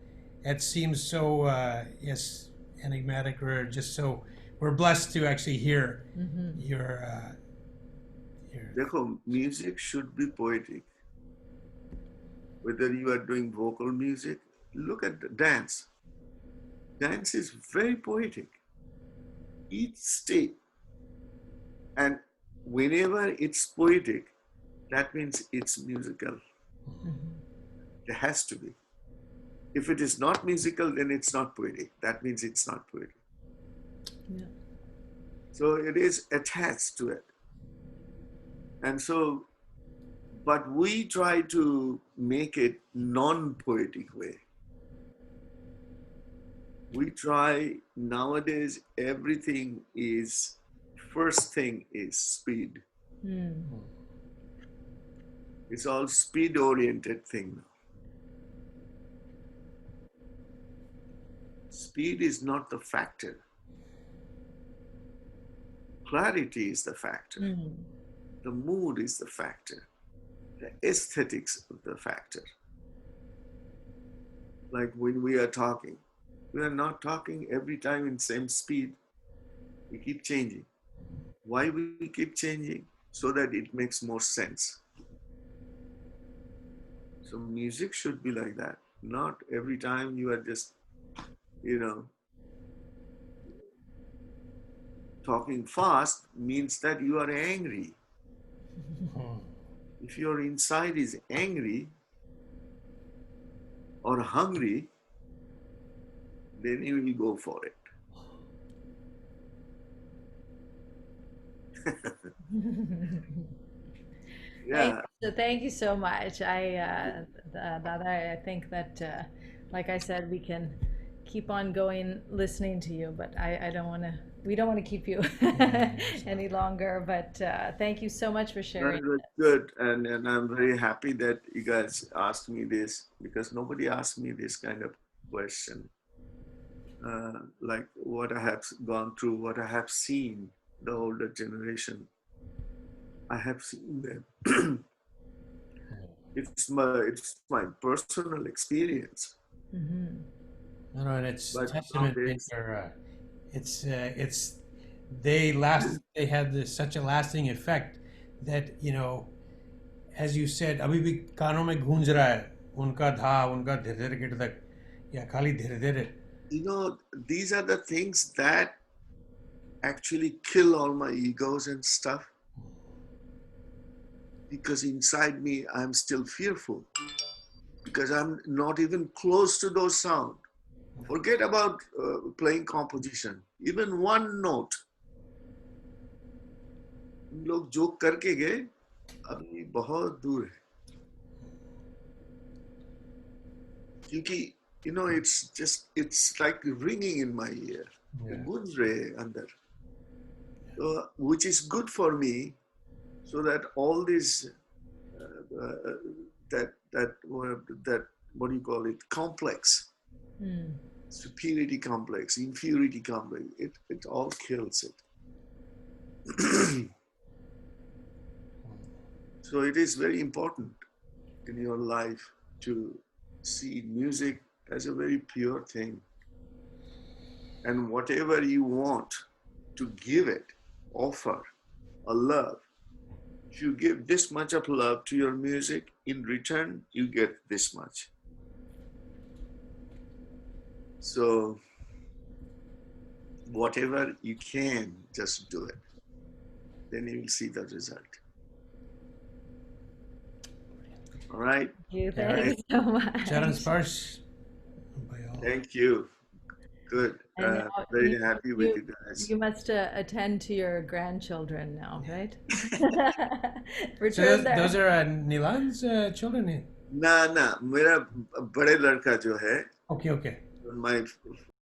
It seems so yes, enigmatic, or just so. We're blessed to actually hear your. देखो, music should be poetic. Whether you are doing vocal music, look at the dance. Dance is very poetic. Each step, and whenever it's poetic, that means it's musical. It has to be. If it is not musical, then it's not poetic. That means it's not poetic. yeah. So it is attached to it. And so, but we try to make it non-poetic way. We try nowadays, everything is, first thing is speed. It's all speed oriented thing now. Speed is not the factor. Clarity is the factor. The mood is the factor. The aesthetics of the factor. Like when we are talking, we are not talking every time in same speed. We keep changing. Why we keep changing? So that it makes more sense. So music should be like that. Not every time you are just, talking fast means that you are angry. If your inside is angry or hungry, then you will go for it. Yeah. Thank you so much. Dada, I think that, like I said, we can keep on going listening to you, but I don't want to. We don't want to keep you any longer. But thank you so much for sharing. That was good, and I'm very happy that you guys asked me this, because nobody asked me this kind of question. Like what I have gone through, what I have seen, the older generation. I have seen them. It's my personal experience. No, and it's But testament to nowadays, your. It's they had such a lasting effect that, as you said, अभी भी कानों में गूंज रहा है उनका धा उनका धीरे धीरे गिर तक या खाली धीरे धीरे. these are the things that actually kill all my egos and stuff, because inside me I'm still fearful, because I'm not even close to those sounds. Forget about playing composition, even one note. लोग जो करके गए अभी बहुत दूर है, क्योंकि it's like ringing in my ear. गूंज रहे अंदर, which is good for me, so that all this that what do you call it, complex, superiority complex, inferiority complex, it all kills it. So it is very important in your life to see music as a very pure thing, and whatever you want to give it, offer a love. If you give this much of love to your music, in return, you get this much. So, whatever you can, just do it. Then you will see the result. All right? Thank you so much. Charan Sparsh. Thank you. Good. Very happy with you guys. You must attend to your grandchildren now, right? So those are Nilan's children. ना ना, मेरा बड़े लड़का जो है, Okay, okay. my